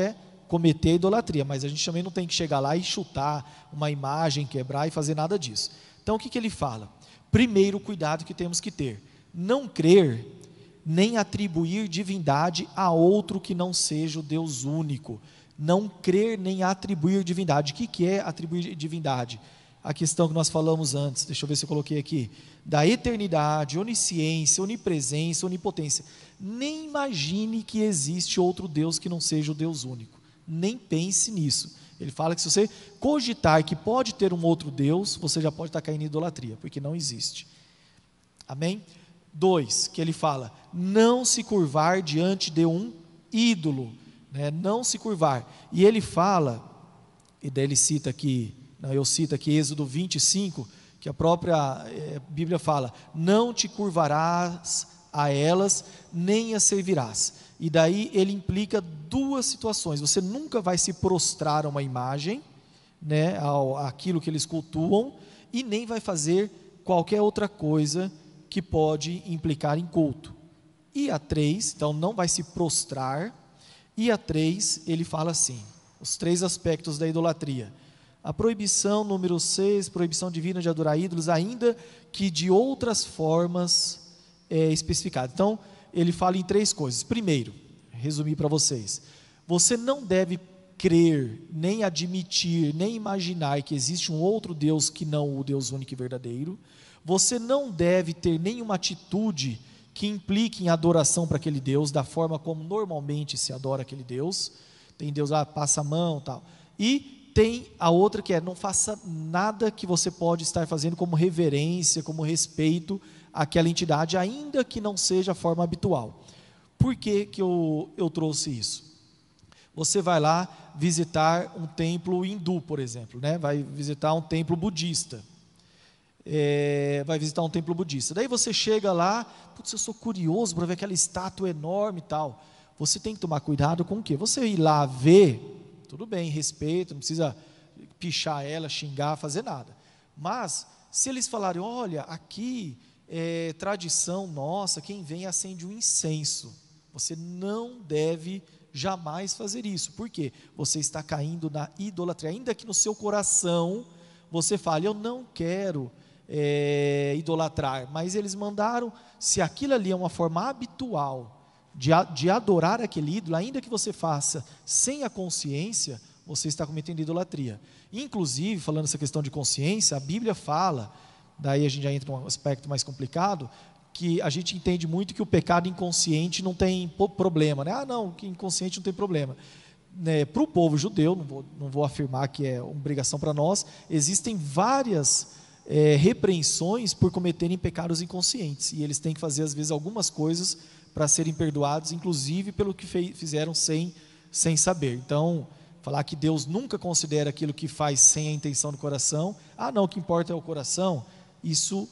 cometer idolatria, mas a gente também não tem que chegar lá e chutar uma imagem, quebrar e fazer nada disso. Então o que ele fala? Primeiro cuidado que temos que ter, não crer nem atribuir divindade a outro que não seja o Deus único, não crer nem atribuir divindade. O que é atribuir divindade? A questão que nós falamos antes, deixa eu ver se eu coloquei aqui, da eternidade, onisciência, onipresença, onipotência. Nem imagine que existe outro Deus que não seja o Deus único, nem pense nisso. Ele fala que se você cogitar que pode ter um outro Deus, você já pode estar caindo em idolatria, porque não existe. Amém? 2, que ele fala, não se curvar diante de um ídolo, né? Não se curvar. E ele fala, e daí ele cita aqui, eu cito aqui Êxodo 25, que a própria Bíblia fala: não te curvarás a elas, nem as servirás. E daí ele implica duas situações: você nunca vai se prostrar a uma imagem, né, aquilo que eles cultuam, e nem vai fazer qualquer outra coisa que pode implicar em culto. E a 3, então não vai se prostrar. E a 3, ele fala assim, os 3 aspectos da idolatria: a proibição, número 6, proibição divina de adorar ídolos, ainda que de outras formas especificadas. Então, ele fala em 3 coisas. Primeiro, resumir para vocês: você não deve crer, nem admitir, nem imaginar que existe um outro Deus que não o Deus único e verdadeiro. Você não deve ter nenhuma atitude que implique em adoração para aquele Deus, da forma como normalmente se adora aquele Deus. Tem Deus lá, passa a mão, tal. E tem a outra que é: não faça nada que você pode estar fazendo como reverência, como respeito àquela entidade, ainda que não seja a forma habitual. Por que eu trouxe isso? Você vai lá visitar um templo hindu, por exemplo, né? Vai visitar um templo budista. Daí você chega lá: putz, eu sou curioso para ver aquela estátua enorme e tal. Você tem que tomar cuidado com o quê? Você ir lá ver, tudo bem, respeito, não precisa pichar ela, xingar, fazer nada. Mas, se eles falarem: olha, aqui é tradição nossa, quem vem acende um incenso, você não deve jamais fazer isso. Por quê? Você está caindo na idolatria. Ainda que no seu coração você fale: eu não quero idolatrar, mas eles mandaram. Se aquilo ali é uma forma habitual de adorar aquele ídolo, ainda que você faça sem a consciência, você está cometendo idolatria. Inclusive, falando essa questão de consciência, a Bíblia fala, daí a gente já entra num aspecto mais complicado, que a gente entende muito que o pecado inconsciente não tem problema, né? Não, que inconsciente não tem problema. Para o povo judeu, não vou afirmar que é obrigação para nós, existem várias repreensões por cometerem pecados inconscientes, e eles têm que fazer às vezes algumas coisas para serem perdoados, inclusive pelo que fizeram sem saber. Então, falar que Deus nunca considera aquilo que faz sem a intenção do coração, não, o que importa é o coração, isso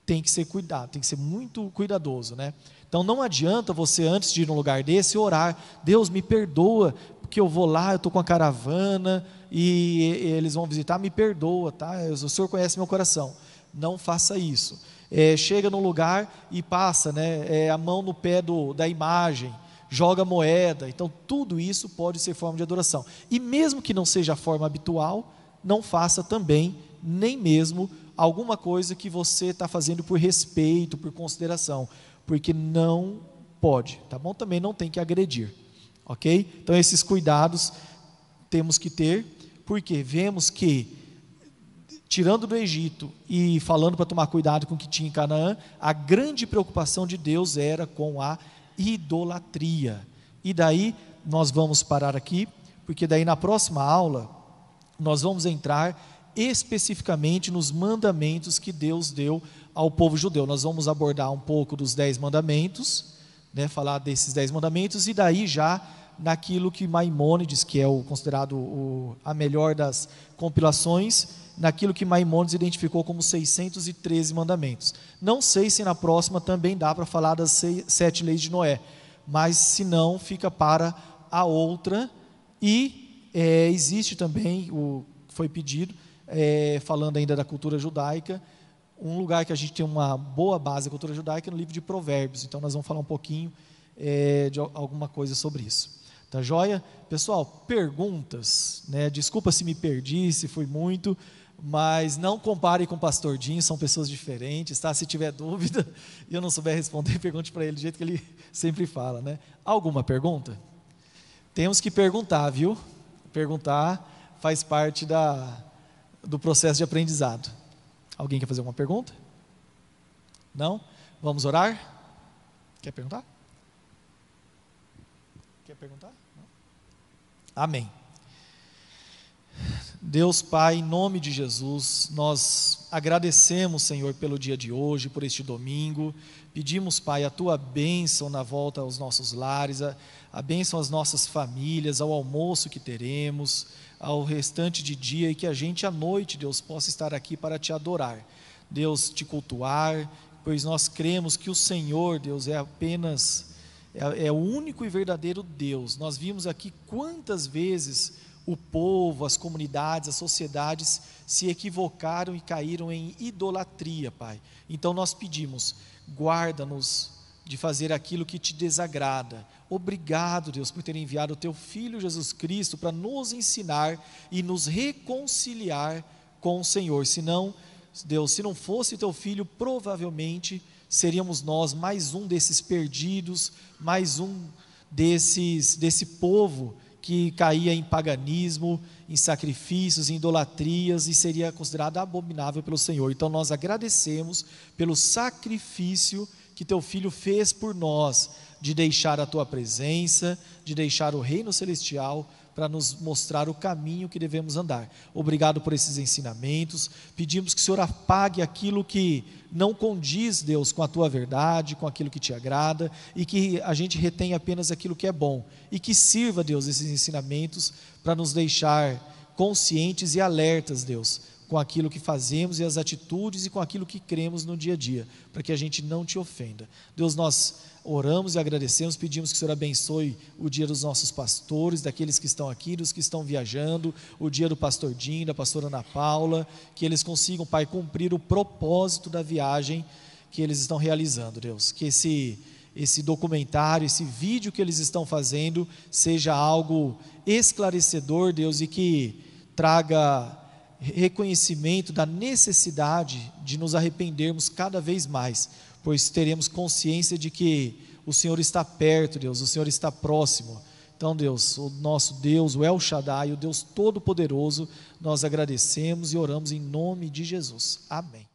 tem que ser cuidado, tem que ser muito cuidadoso, né? Então não adianta você, antes de ir num lugar desse, orar: Deus, me perdoa, porque eu vou lá, eu estou com a caravana e eles vão visitar, me perdoa, tá? O Senhor conhece meu coração. Não faça isso. Chega num lugar e passa, né, a mão no pé da imagem, joga moeda. Então tudo isso pode ser forma de adoração. E mesmo que não seja a forma habitual, não faça também, nem mesmo alguma coisa que você está fazendo por respeito, por consideração, porque não pode, tá bom? Também não tem que agredir, ok? Então esses cuidados temos que ter, porque vemos que, tirando do Egito e falando para tomar cuidado com o que tinha em Canaã, a grande preocupação de Deus era com a idolatria. E daí nós vamos parar aqui, porque daí na próxima aula nós vamos entrar especificamente nos mandamentos que Deus deu ao povo judeu. Nós vamos abordar um pouco dos 10 mandamentos, né, falar desses 10 mandamentos, e daí já naquilo que Maimônides, que é considerado a melhor das compilações, naquilo que Maimônides identificou como 613 mandamentos. Não sei se na próxima também dá para falar das 7 leis de Noé, mas se não, fica para a outra. E existe também, foi pedido, falando ainda da cultura judaica, um lugar que a gente tem uma boa base da cultura judaica é no livro de Provérbios. Então nós vamos falar um pouquinho de alguma coisa sobre isso. Tá joia? Pessoal, perguntas, né? Desculpa se me perdi, se foi muito, mas não compare com o pastor Dinho, são pessoas diferentes, tá? Se tiver dúvida e eu não souber responder, pergunte para ele do jeito que ele sempre fala, né? Alguma pergunta? Temos que perguntar, viu? Perguntar faz parte do processo de aprendizado. Alguém quer fazer alguma pergunta? Não? Vamos orar? Quer perguntar? Quer perguntar? Não? Amém. Deus Pai, em nome de Jesus, nós agradecemos, Senhor, pelo dia de hoje, por este domingo. Pedimos, Pai, a Tua bênção na volta aos nossos lares, a bênção às nossas famílias, ao almoço que teremos, ao restante de dia, e que a gente à noite, Deus, possa estar aqui para Te adorar. Deus, Te cultuar, pois nós cremos que o Senhor, Deus, é o único e verdadeiro Deus. Nós vimos aqui quantas vezes o povo, as comunidades, as sociedades se equivocaram e caíram em idolatria, Pai. Então nós pedimos, guarda-nos de fazer aquilo que Te desagrada. Obrigado, Deus, por ter enviado o Teu Filho Jesus Cristo para nos ensinar e nos reconciliar com o Senhor. Senão, Deus, se não fosse Teu Filho, provavelmente seríamos nós mais um desses perdidos, mais um desse povo que caía em paganismo, em sacrifícios, em idolatrias, e seria considerado abominável pelo Senhor. Então nós agradecemos pelo sacrifício que Teu Filho fez por nós, de deixar a Tua presença, de deixar o reino celestial, para nos mostrar o caminho que devemos andar. Obrigado por esses ensinamentos. Pedimos que o Senhor apague aquilo que não condiz, Deus, com a Tua verdade, com aquilo que Te agrada, e que a gente retenha apenas aquilo que é bom, e que sirva, Deus, esses ensinamentos para nos deixar conscientes e alertas, Deus, com aquilo que fazemos e as atitudes e com aquilo que cremos no dia a dia, para que a gente não Te ofenda. Deus, nós oramos e agradecemos, pedimos que o Senhor abençoe o dia dos nossos pastores, daqueles que estão aqui, dos que estão viajando, o dia do pastor Dinho, da pastora Ana Paula, que eles consigam, Pai, cumprir o propósito da viagem que eles estão realizando, Deus. Que esse documentário, esse vídeo que eles estão fazendo, seja algo esclarecedor, Deus, e que traga reconhecimento da necessidade de nos arrependermos cada vez mais, pois teremos consciência de que o Senhor está perto, Deus, o Senhor está próximo. Então, Deus, o nosso Deus, o El Shaddai, o Deus Todo-Poderoso, nós agradecemos e oramos em nome de Jesus. Amém.